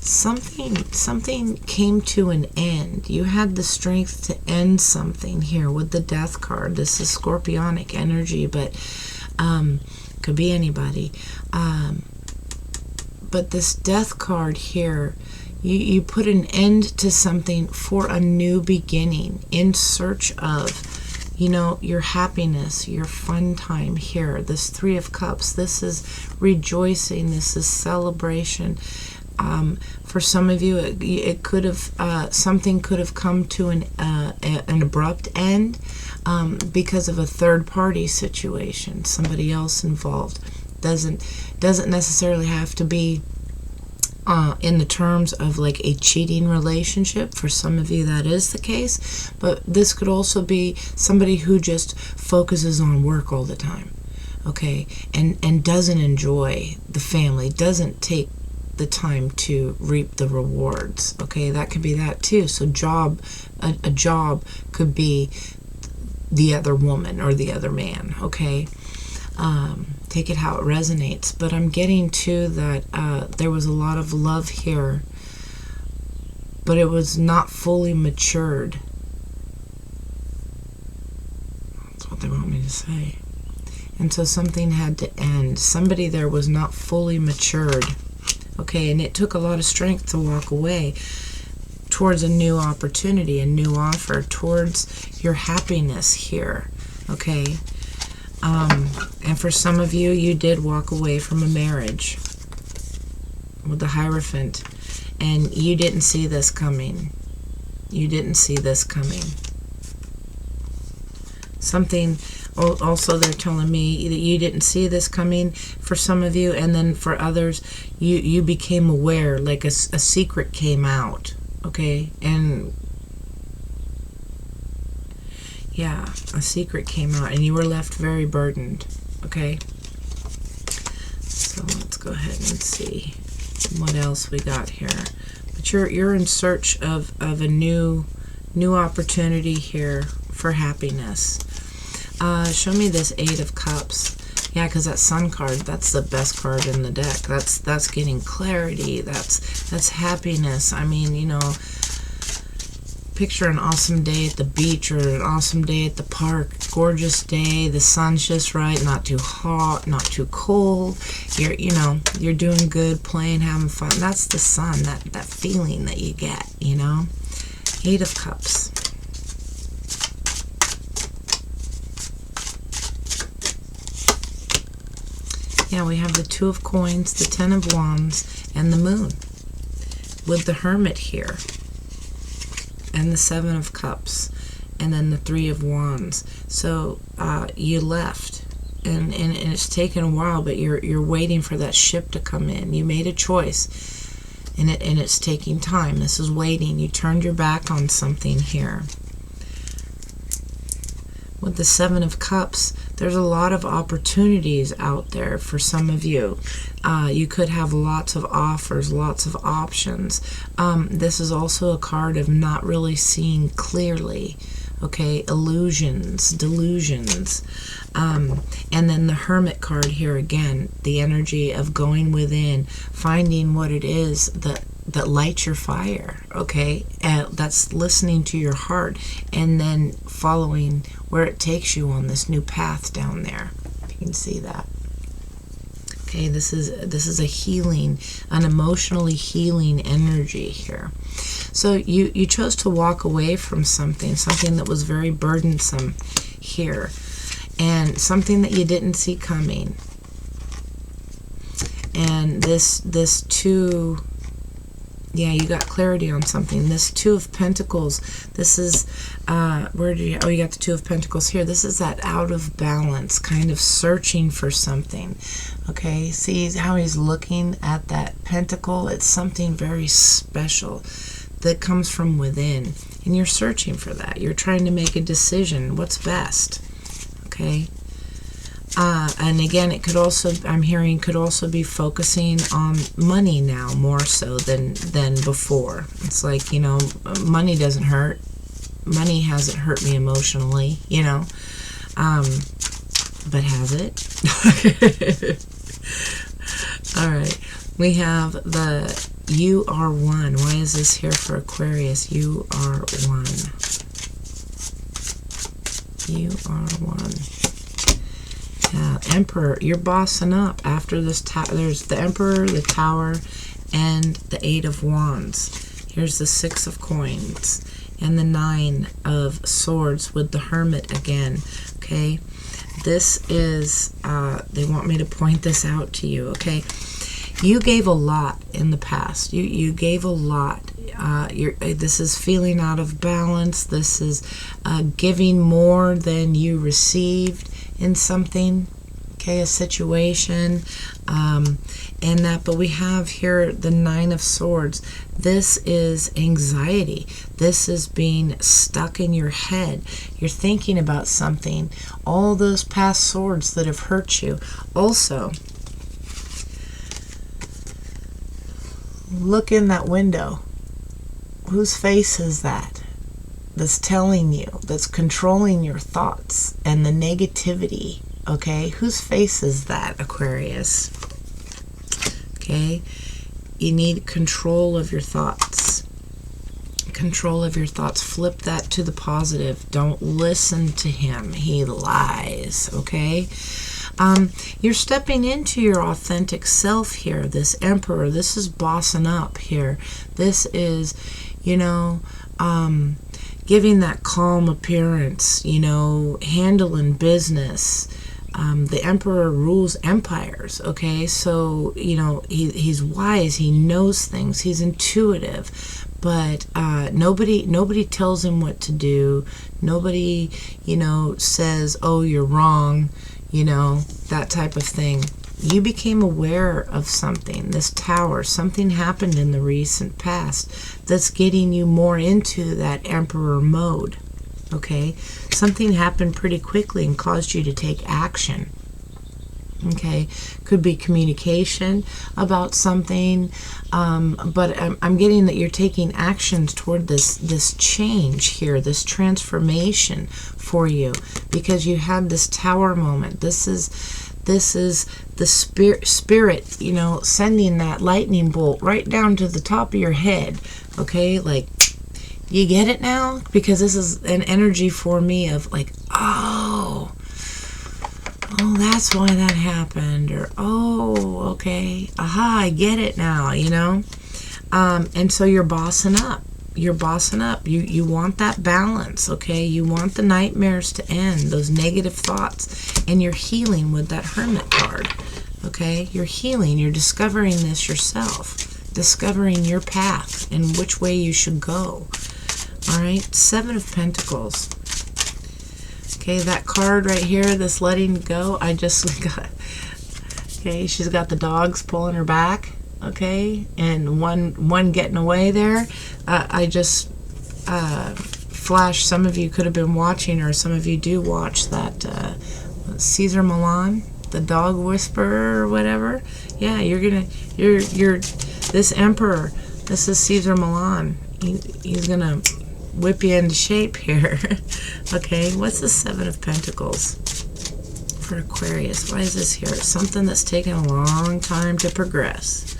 [SPEAKER 1] something came to an end. You had the strength to end something here with the Death card. This is scorpionic energy, but could be anybody, but this Death card here, you put an end to something for a new beginning in search of, you know, your happiness, your fun time here. This Three of Cups, this is rejoicing, this is celebration. For some of you, it could have, something could have come to an abrupt end because of a third-party situation, somebody else involved. Doesn't necessarily have to be in the terms of like a cheating relationship. For some of you that is the case, but this could also be somebody who just focuses on work all the time, okay, and doesn't enjoy the family, doesn't take the time to reap the rewards, okay? That could be that too. So a job could be the other woman or the other man, okay? Take it how it resonates. But I'm getting to that there was a lot of love here, but it was not fully matured. That's what they want me to say. And so something had to end. Somebody there was not fully matured. Okay, and it took a lot of strength to walk away towards a new opportunity, a new offer, towards your happiness here. Okay. And for some of you, you did walk away from a marriage with the Hierophant, and you didn't see this coming. You didn't see this coming. Something, also they're telling me that you didn't see this coming for some of you, and then for others, you became aware, like a secret came out, okay? And yeah, a secret came out, and you were left very burdened, okay? So let's go ahead and see what else we got here. But you're in search of a new opportunity here for happiness. Show me this Eight of Cups. Yeah, because that Sun card, that's the best card in the deck. That's getting clarity. That's happiness. I mean, you know, picture an awesome day at the beach or an awesome day at the park. Gorgeous day. The sun's just right. Not too hot, not too cold. You're doing good, playing, having fun. That's the sun. That feeling that you get. You know, Eight of Cups. Yeah, we have the Two of Coins, the Ten of Wands, and the Moon, with the Hermit here, and the Seven of Cups, and then the Three of Wands. So you left, and it's taken a while, but you're waiting for that ship to come in. You made a choice, and it's taking time. This is waiting. You turned your back on something here. With the Seven of Cups, there's a lot of opportunities out there for some of you. You could have lots of offers, lots of options. This is also a card of not really seeing clearly. Okay, illusions, delusions. And then the Hermit card here again, the energy of going within, finding what it is that lights your fire, okay? That's listening to your heart and then following where it takes you on this new path down there. If you can see that. Okay, this is a healing, an emotionally healing energy here. So you chose to walk away from something that was very burdensome here, and something that you didn't see coming. And this two, yeah, you got clarity on something. This Two of Pentacles, this is, you got the Two of Pentacles here. This is that out of balance, kind of searching for something. Okay, see how he's looking at that pentacle? It's something very special that comes from within, and you're searching for that. You're trying to make a decision, what's best, okay? And again, it could also, I'm hearing, could also be focusing on money now more so than before. It's like, you know, money doesn't hurt. Money hasn't hurt me emotionally, you know. But has it? All right. We have the You Are One. Why is this here for Aquarius? You are one. You are one. Yeah, Emperor, you're bossing up. After this, there's the Emperor, the Tower, and the Eight of Wands. Here's the Six of Coins and the Nine of Swords with the Hermit again. Okay, this is, they want me to point this out to you, okay? You gave a lot in the past. You gave a lot. This is feeling out of balance. This is giving more than you received in something, okay, a situation, and that. But we have here the Nine of Swords. This is anxiety. This is being stuck in your head. You're thinking about something, all those past swords that have hurt you. Also, look in that window. Whose face is that? That's telling you, that's controlling your thoughts and the negativity Okay, whose face is that, Aquarius? Okay, you need control of your thoughts. Control of your thoughts. Flip that to the positive. Don't listen to him. He lies, okay? You're stepping into your authentic self here. This Emperor, this is bossing up here. This is, you know, giving that calm appearance, you know, handling business. The Emperor rules empires, okay? So, you know, he's wise, he knows things, he's intuitive, but nobody tells him what to do. Nobody, you know, says, oh, you're wrong, you know, that type of thing. You became aware of something, this tower, something happened in the recent past that's getting you more into that Emperor mode. Okay, something happened pretty quickly and caused you to take action. Okay, could be communication about something, but I'm getting that you're taking actions toward this change here, this transformation for you, because you had this tower moment. This is the spirit, you know, sending that lightning bolt right down to the top of your head. Okay, like, you get it now? Because this is an energy for me of like, oh, that's why that happened. Or, oh, okay, aha, I get it now, you know? And so you're bossing up. You're bossing up. You want that balance, okay? You want the nightmares to end, those negative thoughts. And you're healing with that Hermit card, okay? You're healing. You're discovering this yourself. Discovering your path and which way you should go. All right, Seven of Pentacles. Okay, that card right here, this letting go, I just got, okay, she's got the dogs pulling her back, okay, and one getting away there. I just flashed, some of you could have been watching, or some of you do watch that Cesar Millan, the dog whisperer or whatever. Yeah, you're this Emperor, this is Cesar Millan. He's gonna whip you into shape here. Okay, what's the Seven of Pentacles for Aquarius? Why is this here? Something that's taken a long time to progress.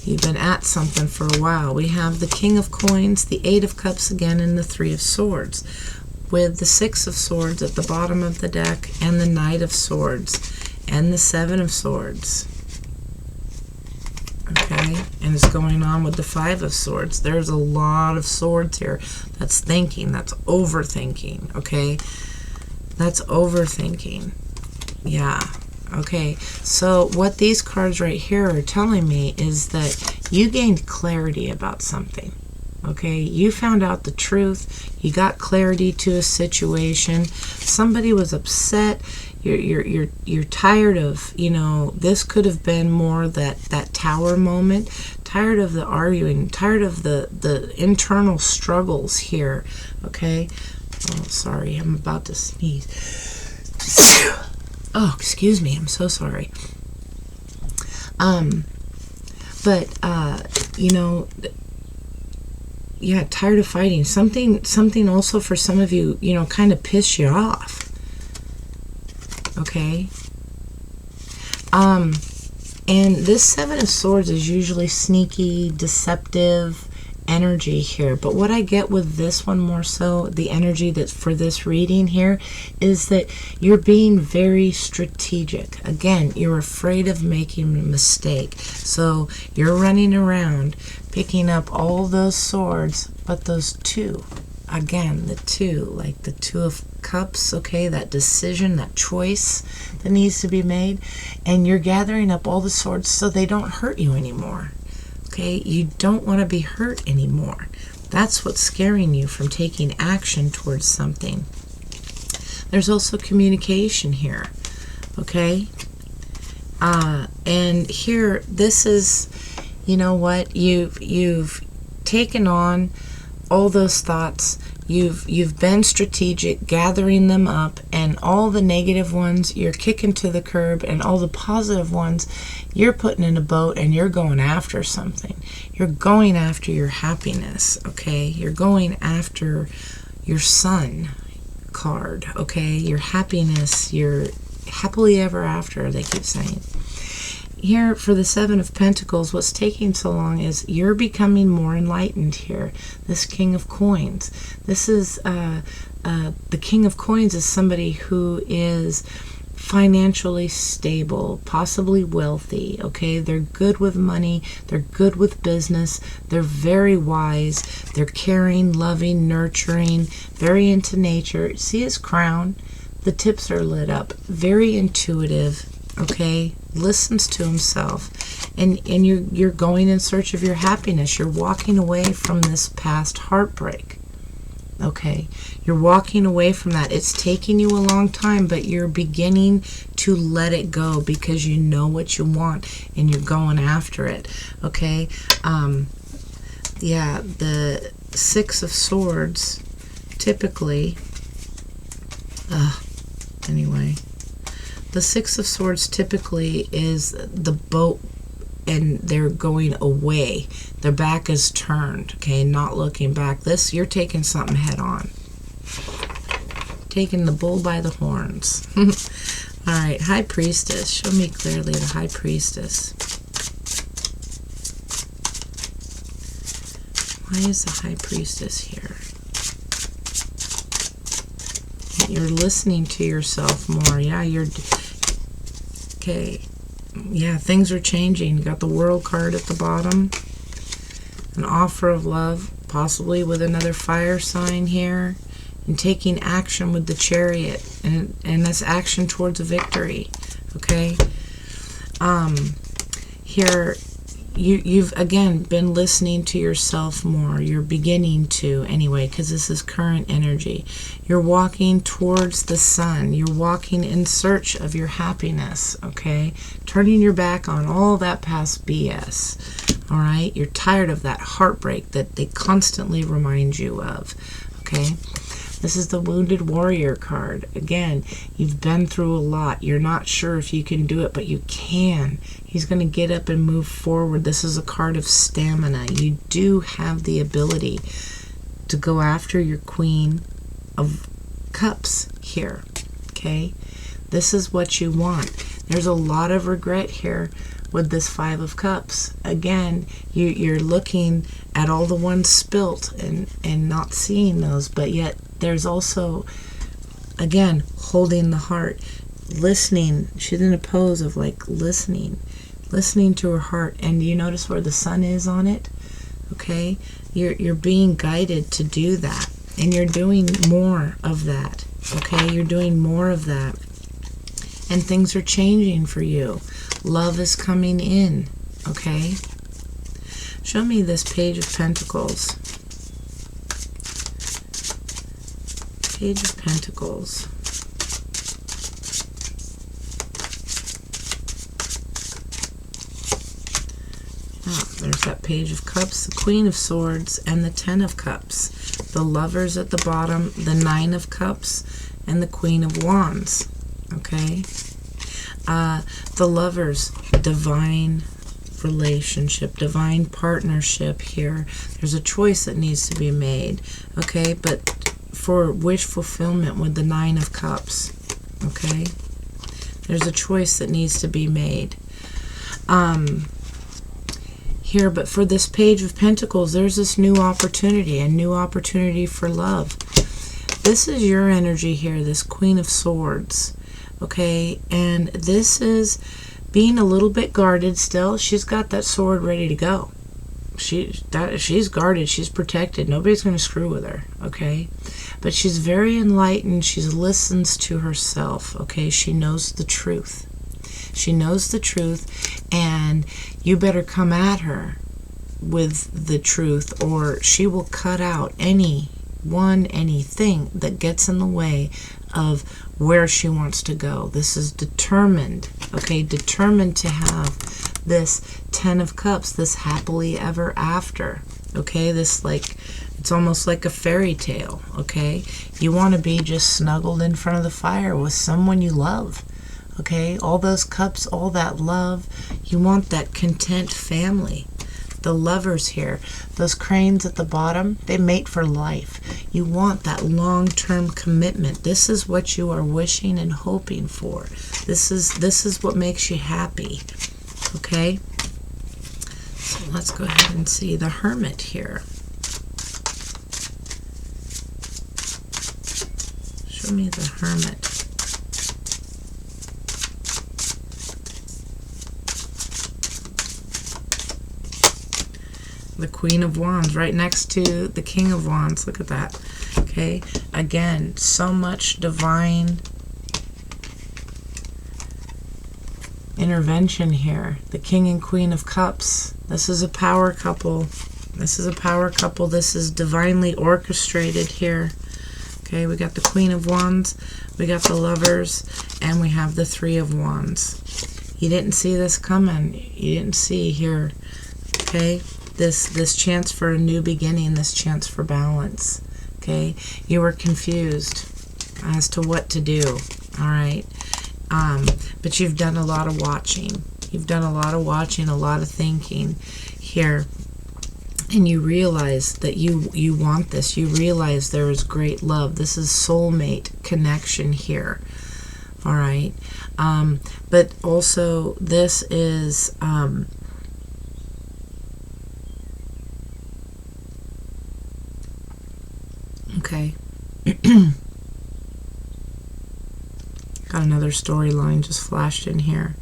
[SPEAKER 1] You've been at something for a while. We have the King of Coins, the Eight of Cups again, and the Three of Swords, with the Six of Swords at the bottom of the deck, and the Knight of Swords, and the Seven of Swords. Okay, and it's going on with the Five of Swords. There's a lot of swords here. That's thinking, that's overthinking, okay? That's overthinking. Yeah, okay. So what these cards right here are telling me is that you gained clarity about something, okay? You found out the truth. You got clarity to a situation. Somebody was upset. You're tired of, you know, this could have been more that tower moment, tired of the arguing, tired of the internal struggles here, okay? Oh, sorry, I'm about to sneeze. Oh, excuse me, I'm so sorry. You know, yeah, tired of fighting. Something also for some of you, you know, kind of pissed you off. Okay, and this Seven of Swords is usually sneaky, deceptive energy here, but what I get with this one more so, the energy that's for this reading here, is that you're being very strategic. Again, you're afraid of making a mistake, so you're running around picking up all those swords, but those two, again, the two, like the Two of Cups, okay, that decision, that choice that needs to be made, and you're gathering up all the swords so they don't hurt you anymore, okay? You don't want to be hurt anymore. That's what's scaring you from taking action towards something. There's also communication here, okay? And here, this is, you know what, you've taken on all those thoughts. You've been strategic, gathering them up, and all the negative ones you're kicking to the curb, and all the positive ones you're putting in a boat, and you're going after something. You're going after your happiness, okay? You're going after your son, card, okay? Your happiness, your happily ever after, they keep saying. Here for the Seven of Pentacles, what's taking so long is you're becoming more enlightened here. This King of Coins. This is, the King of Coins is somebody who is financially stable, possibly wealthy, okay? They're good with money, they're good with business, they're very wise, they're caring, loving, nurturing, very into nature. See his crown? The tips are lit up. Very intuitive, okay? Listens to himself. And you're going in search of your happiness. You're walking away from this past heartbreak. Okay, you're walking away from that. It's taking you a long time, but you're beginning to let it go because you know what you want and you're going after it. Okay, yeah, the Six of Swords typically, anyway, the Six of Swords typically is the boat, and they're going away. Their back is turned, okay, not looking back. This, you're taking something head on. Taking the bull by the horns. All right, High Priestess. Show me clearly the High Priestess. Why is the High Priestess here? You're listening to yourself more. Yeah, you're... Okay. Yeah, things are changing. You got the World card at the bottom. An offer of love, possibly with another fire sign here. And taking action with the Chariot. And that's action towards a victory. Okay? Here, you've, again, been listening to yourself more. You're beginning to, anyway, because this is current energy. You're walking towards the sun. You're walking in search of your happiness, okay? Turning your back on all that past BS, all right? You're tired of that heartbreak that they constantly remind you of, okay? This is the Wounded Warrior card. Again, you've been through a lot. You're not sure if you can do it, but you can. He's going to get up and move forward. This is a card of stamina. You do have the ability to go after your Queen of Cups here, okay? This is what you want. There's a lot of regret here with this Five of Cups. Again, you're looking at all the ones spilt and not seeing those, but yet there's also, again, holding the heart, listening. She's in a pose of like listening to her heart. And you notice where the sun is on it? Okay, you're being guided to do that, and you're doing more of that. Okay, you're doing more of that, and things are changing for you. Love is coming in. Okay, show me this Page of Pentacles. Page of Pentacles. There's that Page of Cups, the Queen of Swords, and the Ten of Cups. The Lovers at the bottom, the Nine of Cups, and the Queen of Wands. Okay? The Lovers, divine relationship, divine partnership here. There's a choice that needs to be made. Okay? But for wish fulfillment with the Nine of Cups. Okay? There's a choice that needs to be made. Here, but for this Page of Pentacles, there's this new opportunity, a new opportunity for love. This is your energy here, this Queen of Swords, okay? And this is being a little bit guarded still. She's got that sword ready to go. She's guarded, she's protected. Nobody's going to screw with her, okay? But she's very enlightened. She listens to herself, okay? She knows the truth. She knows the truth, and you better come at her with the truth, or she will cut out anything that gets in the way of where she wants to go. This is determined, okay? Determined to have this Ten of Cups, this happily ever after, okay? This, like, it's almost like a fairy tale, okay? You want to be just snuggled in front of the fire with someone you love. Okay, all those cups, all that love, you want that content family. The Lovers here. Those cranes at the bottom, they mate for life. You want that long-term commitment. This is what you are wishing and hoping for. This is what makes you happy. Okay? So let's go ahead and see the Hermit here. Show me the Hermit. The Queen of Wands right next to the King of Wands. Look at that. Okay, again, so much divine intervention here. The King and Queen of Cups. This is a power couple. This is a power couple. This is divinely orchestrated here. Okay, we got the Queen of Wands, we got the Lovers, and we have the Three of Wands. You didn't see this coming. You didn't see here. Okay, this chance for a new beginning, this chance for balance. Okay, you were confused as to what to do. All right, but you've done a lot of watching. You've done a lot of watching, a lot of thinking here. And you realize that you want this. You realize there is great love. This is soulmate connection here. All right. But also this is okay. Got another storyline just flashed in here.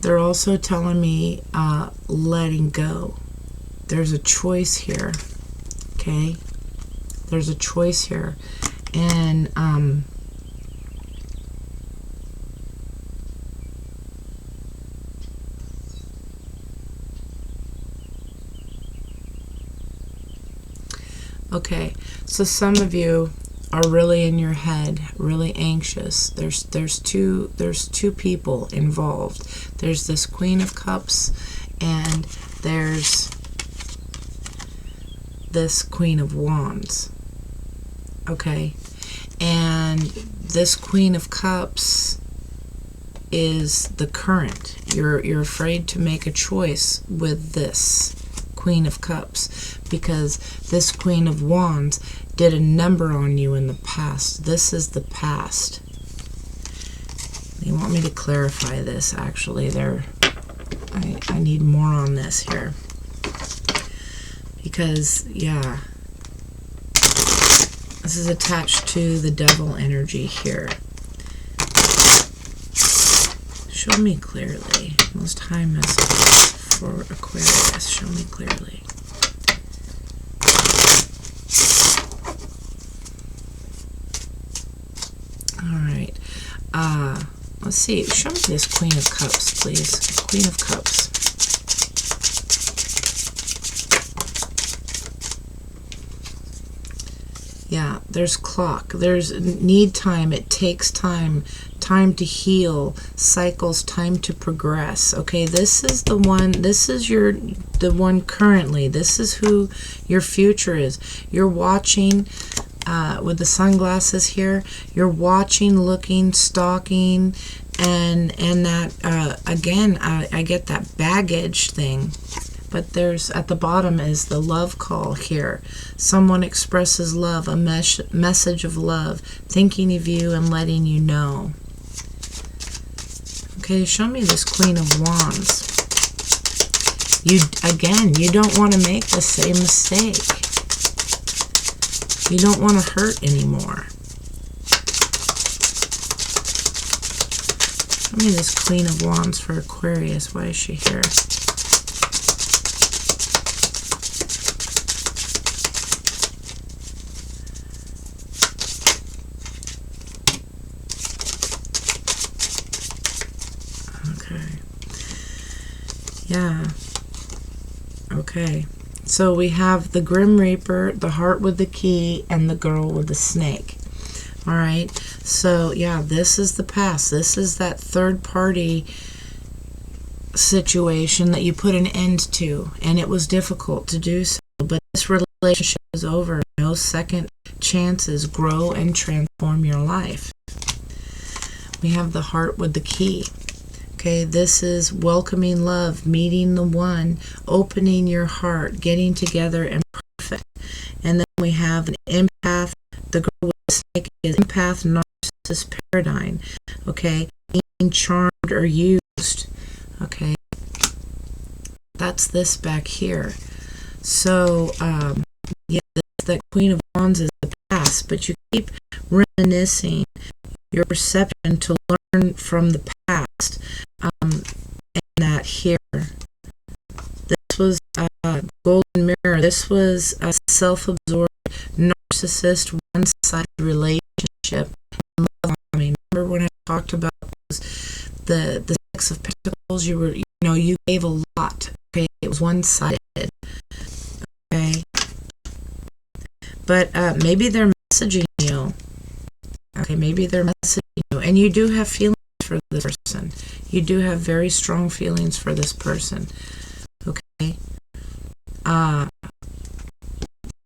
[SPEAKER 1] They're also telling me letting go. There's a choice here. Okay? There's a choice here. And okay, so some of you are really in your head, really anxious. There's two people involved. There's this Queen of Cups and there's this Queen of Wands. Okay? And this Queen of Cups is the current. You're afraid to make a choice with this Queen of Cups because this Queen of Wands did a number on you in the past. This is the past. They want me to clarify this, actually. I need more on this here. Because, yeah, this is attached to the Devil energy here. Show me clearly. Most High message for Aquarius. Show me clearly. Alright. Let's see. Show me this Queen of Cups, please. Queen of Cups. Yeah, there's clock. There's need time. It takes time. Time to heal. Cycles. Time to progress. Okay, this is the one. This is the one currently. This is who your future is. You're watching with the sunglasses here. You're watching, looking, stalking, and that again. I get that baggage thing. But there's, at the bottom is the love call here. Someone expresses love, a message of love, thinking of you and letting you know. Okay, show me this Queen of Wands. You don't want to make the same mistake. You don't want to hurt anymore. Show me this Queen of Wands for Aquarius. Why is she here? Yeah. Okay. So we have the Grim Reaper, the Heart with the Key, and the Girl with the Snake. All right. So, yeah, this is the past. This is that third party situation that you put an end to, and it was difficult to do so. But this relationship is over. No second chances. Grow and transform your life. We have the Heart with the Key. Okay, this is welcoming love, meeting the one, opening your heart, getting together, and perfect. And then we have an empath. The girl with the snake is empath narcissist paradigm. Okay, being charmed or used. Okay, that's this back here. So, yeah, that Queen of Wands is the past, but you keep reminiscing your perception to learn from the past. And that here, this was a golden mirror. This was a self-absorbed, narcissist, one-sided relationship. Remember when I talked about the Six of Pentacles? You gave a lot. Okay, it was one-sided. Okay, but maybe they're messaging you. Okay, maybe they're messaging you, and you do have feelings for this person. You do have very strong feelings for this person. Okay, and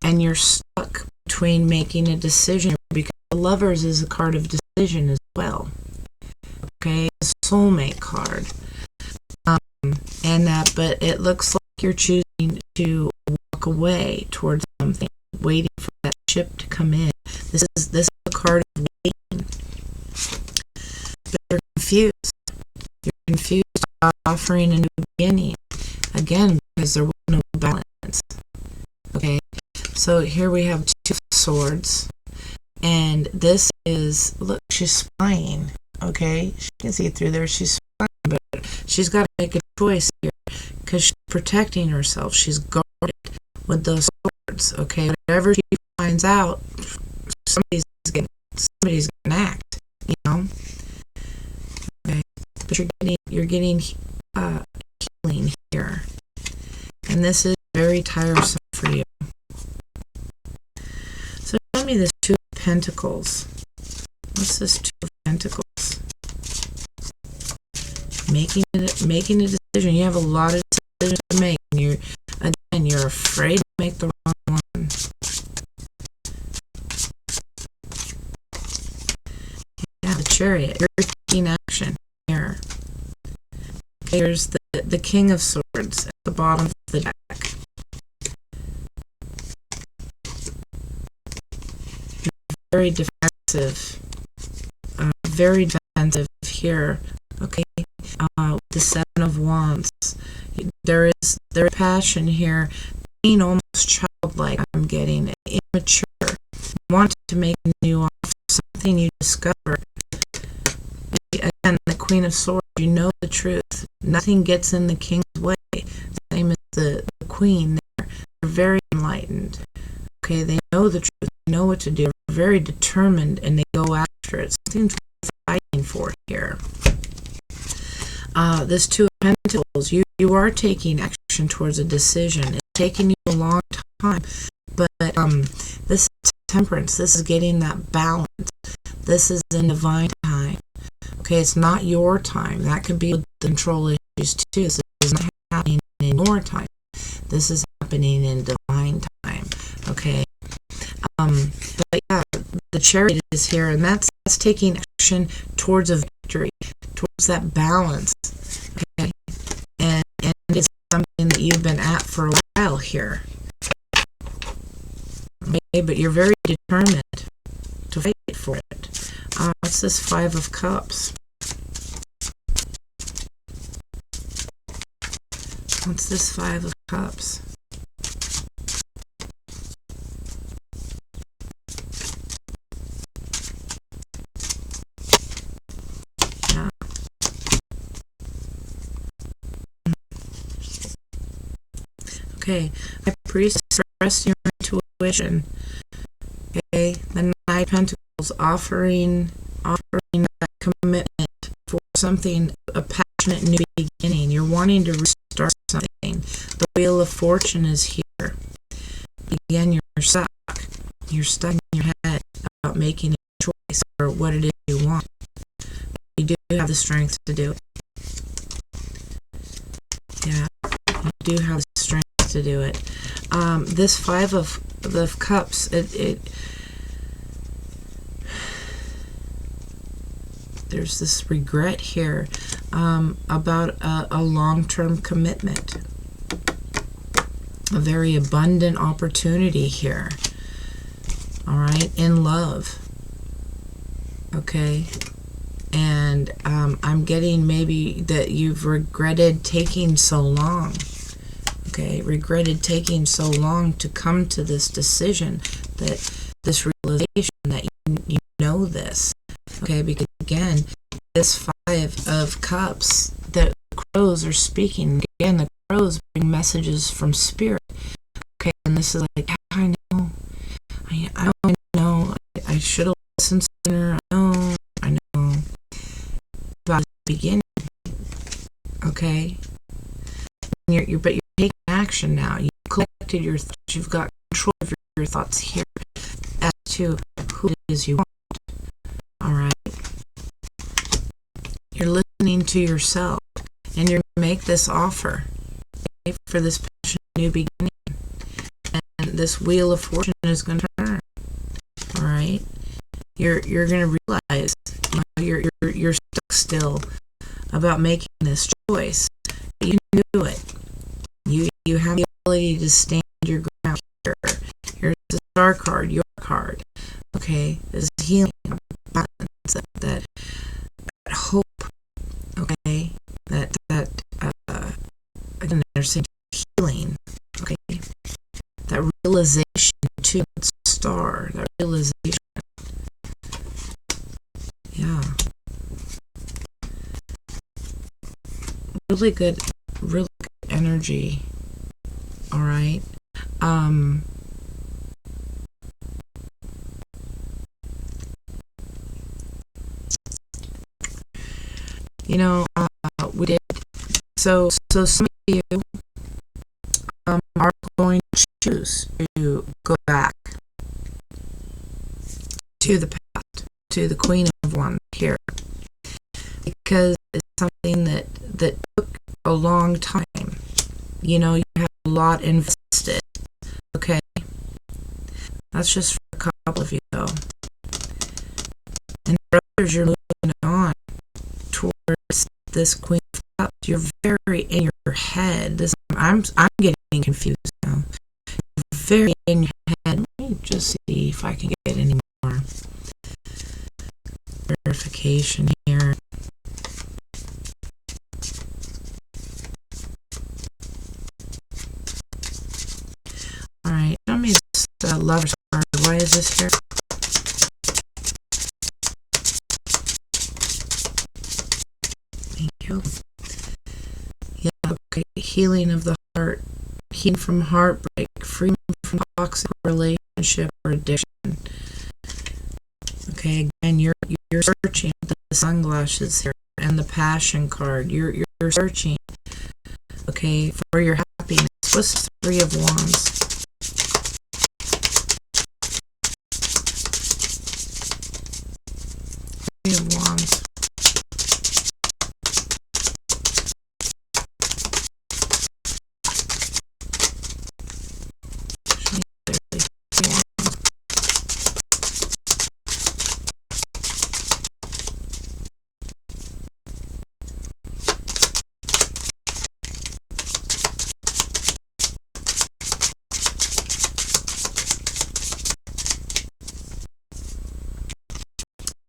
[SPEAKER 1] you're stuck between making a decision, because the Lovers is a card of decision as well. Okay, a soulmate card, but it looks like you're choosing to walk away towards something, waiting for that ship to come in. This is a card of waiting. But you're confused. You're confused about offering a new beginning. Again, because there was no balance. Okay, so here we have Two of Swords. And this is, look, she's spying. Okay, she can see through there. She's spying, but she's got to make a choice here, because she's protecting herself. She's guarded with those swords. Okay, whatever she finds out, somebody's gonna act, you know. Okay, but you're getting healing here, and this is very tiresome for you. So tell me this Two of Pentacles. What's this Two of Pentacles? Making a decision. You have a lot of decisions to make, and you're afraid to make the wrong one. Yeah, the Chariot. You're taking action here. Here's the King of Swords at the bottom of the deck. Very defensive. Very defensive here. Okay. The Seven of Wands. There is passion here, being almost childlike. I'm getting immature, wanting to make a new offer, something you discover. Again, the Queen of Swords. You know the truth. Nothing gets in the King's way. Same as the Queen. They're very enlightened. Okay, they know the truth. They know what to do. They're very determined, and they go after it. Something's worth fighting for here. This Two of Pentacles, you are taking action towards a decision. It's taking you a long time, but this is temperance. This is getting that balance. This is in divine time. Okay, it's not your time. That could be with the control issues too. This is not happening in your time. This is happening in divine time. Okay, but yeah, the Chariot is here, and that's taking action towards a victory, towards that balance. Okay, and it's something that you've been at for a while here. Okay, but you're very determined to fight for it. What's this Five of Cups? What's this Five of Cups? Okay, my priest, express your intuition. Okay, the Knight of Pentacles, offering that commitment for something, a passionate new beginning. You're wanting to restart something. The Wheel of Fortune is here. Again, you're stuck. You're stuck in your head about making a choice or what it is you want. You do have the strength to do it. Yeah, you do have the strength to do it. This Five of there's this regret here about a long-term commitment, a very abundant opportunity here. All right, in love. Okay, and I'm getting maybe that you've regretted taking so long. Okay, regretted taking so long to come to this decision, that this realization that you know this. Okay, because again, this Five of Cups, the crows are speaking. Again, the crows bring messages from spirit. Okay, and this is like, I know, I know, I should have listened sooner. I know. About the beginning. Okay, and but you're taking action now. You've collected your thoughts. You've got control of your thoughts here as to who it is you want. All right. You're listening to yourself, and you're going to make this offer, okay, for this passionate new beginning. And this wheel of fortune is going to turn. All right. You're going to realize, you're stuck still about making this choice. But you can do it. You have the ability to stand your ground here. Here's the Star card, your card. Okay, there's healing, balance, that hope. Okay, that again, there's healing. Okay, that realization too. It's a star. That realization. Yeah. Really good energy. All right. We did. So some of you are going to choose to go back to the past, to the Queen of Wands here, because it's something that took a long time. You have a lot invested. Okay, that's just for a couple of you though. And for others, you're moving on towards this Queen of Cups. You're very in your head. I'm getting confused now. You're very in your head. Let me just see if I can get any more verification here. All right, show me this Lover's card. Why is this here? Thank you. Yeah, okay. Healing of the heart, healing from heartbreak, freedom from toxic relationship or addiction. Okay, again, you're searching the sunglasses here and the Passion card. You're searching, okay, for your happiness. What's the Three of Wands? Three of Wands.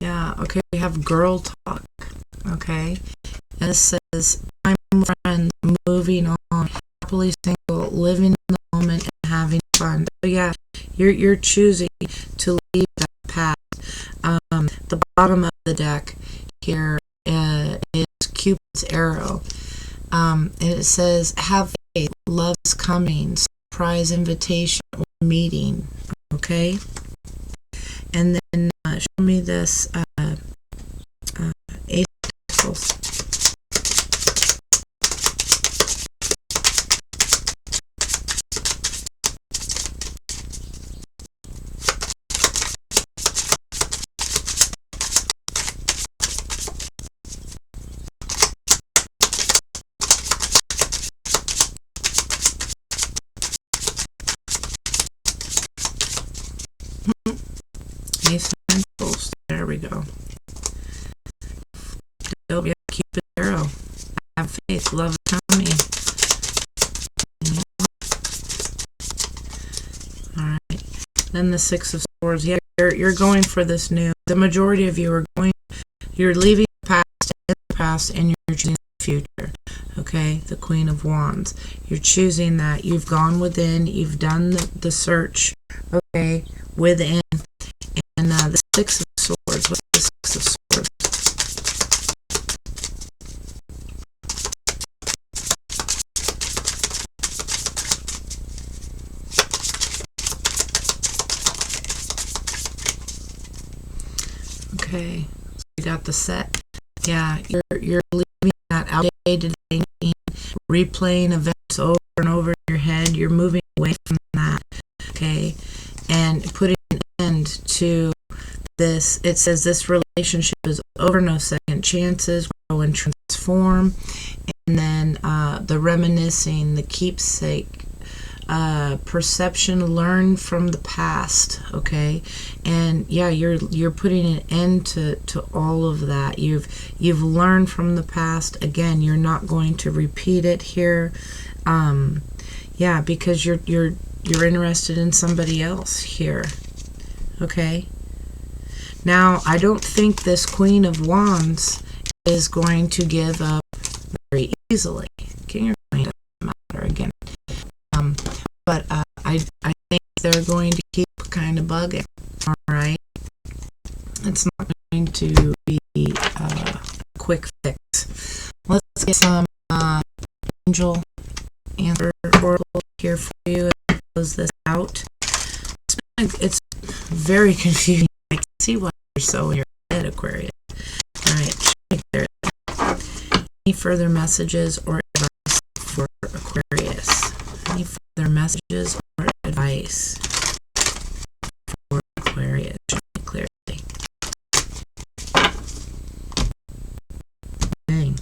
[SPEAKER 1] Yeah, okay, we have girl talk, okay, and it says, I'm friends, moving on, happily single, living in the moment, and having fun. So yeah, you're choosing to leave that past. The bottom of the deck here is Cupid's arrow, and it says, have faith, love is coming, surprise invitation or meeting, okay? And then show me this Ace of Pentacles. Ace of Pentacles. There we go. right, love coming. All right. Then the Six of Swords. Yeah, you're going for this new. The majority of you are going. You're leaving the past, and you're choosing the future. Okay, the Queen of Wands. You're choosing that. You've gone within. You've done the search. Okay, within. And the Six of Swords. What's the Six of Swords? Okay, so you got the set. Yeah, you're leaving that outdated thinking, replaying events over and over in your head. You're moving away from that. Okay, and putting an end to this. It says this relationship is over, no second chances, grow and transform. And then the reminiscing, the keepsake, perception, learn from the past. Okay, and yeah, you're putting an end to all of that. You've learned from the past. Again, you're not going to repeat it here. Yeah, because you're interested in somebody else here. Okay, now I don't think this Queen of Wands is going to give up very easily. King or Queen doesn't matter again. But I think they're going to keep kind of bugging. All right, it's not going to be a quick fix. Let's get some angel answer oracle here for you and close this out. It's very confusing. I can see why you're so in your head, Aquarius. All right, check there. Any further messages or advice for Aquarius? Any further messages or advice for Aquarius? Clearly. Dang,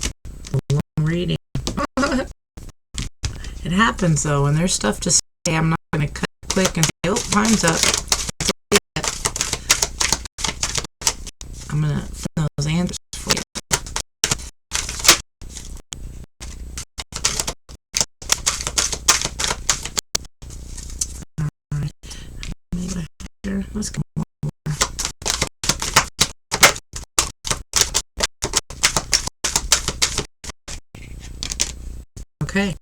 [SPEAKER 1] a long reading. It happens though, when there's stuff to say. I'm not going to cut quick and say, oh, time's up. I'm going to find those answers for you. Alright. Let's go more. Okay.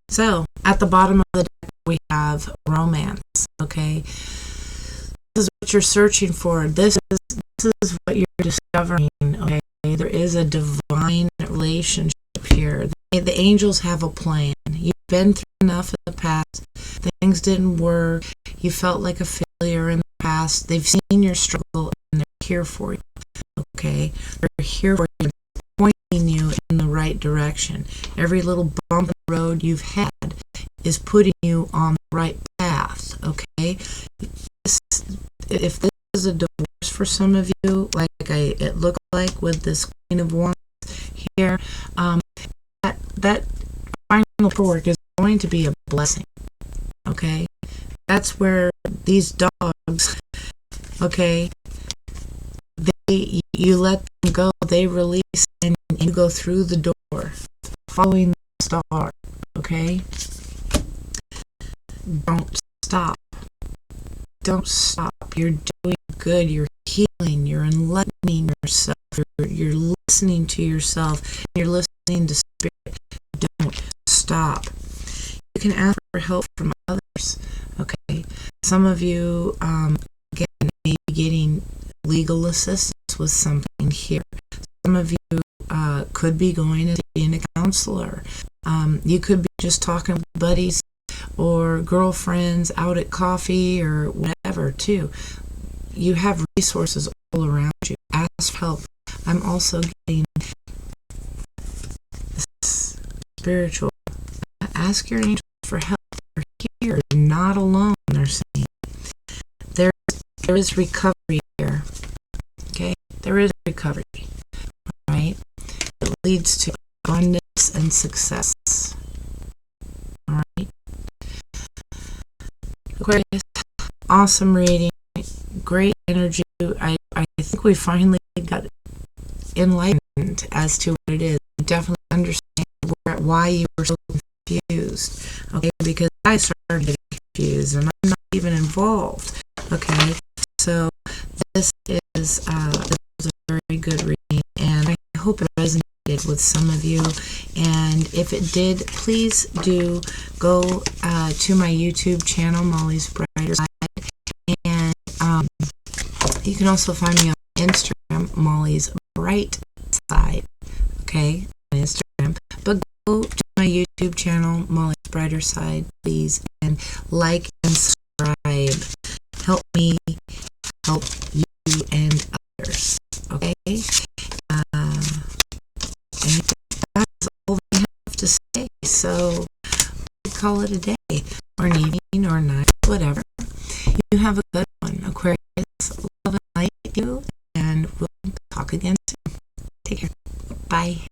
[SPEAKER 1] So, at the bottom of the deck, we have romance. Okay. This is what you're searching for. This is what you're discovering. Okay. There is a divine relationship here. The angels have a plan. You've been through enough in the past. Things didn't work. You felt like a failure in the past. They've seen your struggle and they're here for you. Okay. They're here for you, pointing you in the right direction. Every little bump in the road you've had is putting you on the right path. Okay. If this is a divorce for some of you, like it looked like with this Queen of Wands here, that final fork is going to be a blessing. Okay, that's where these dogs, okay, you let them go, they release, and you go through the door, following the star. Okay, don't stop. Don't stop. You're doing good. You're healing. You're enlightening yourself. You're listening to yourself. You're listening to spirit. Don't stop. You can ask for help from others. Okay. Some of you, again, may be getting legal assistance with something here. Some of you could be going and seeing a counselor. You could be just talking with buddies or girlfriends out at coffee or whatever too. You have resources all around you. Ask for help. I'm also getting this spiritual. Ask your angels for help. They're here. You're not alone, they're saying. There is recovery here. Okay? There is recovery. Right? It leads to abundance and success. Alright? Aquarius, awesome reading, great energy. I think we finally got enlightened as to what it is. We definitely understand why you were so confused, okay? Because I started getting confused, and I'm not even involved, okay? So this was a very good reading, and I hope it resonated with some of you. And if it did, please do go to my YouTube channel, Molly's Brighter Side, and you can also find me on Instagram, Molly's Bright Side, okay, on Instagram. But go to my YouTube channel, Molly's Brighter Side, please, and like and subscribe. Help me help you and others, okay? And that's all I have to say. So we call it a day, or an evening, or a night, whatever. You have a good one, Aquarius. Love and light you, and we'll talk again soon. Take care. Bye.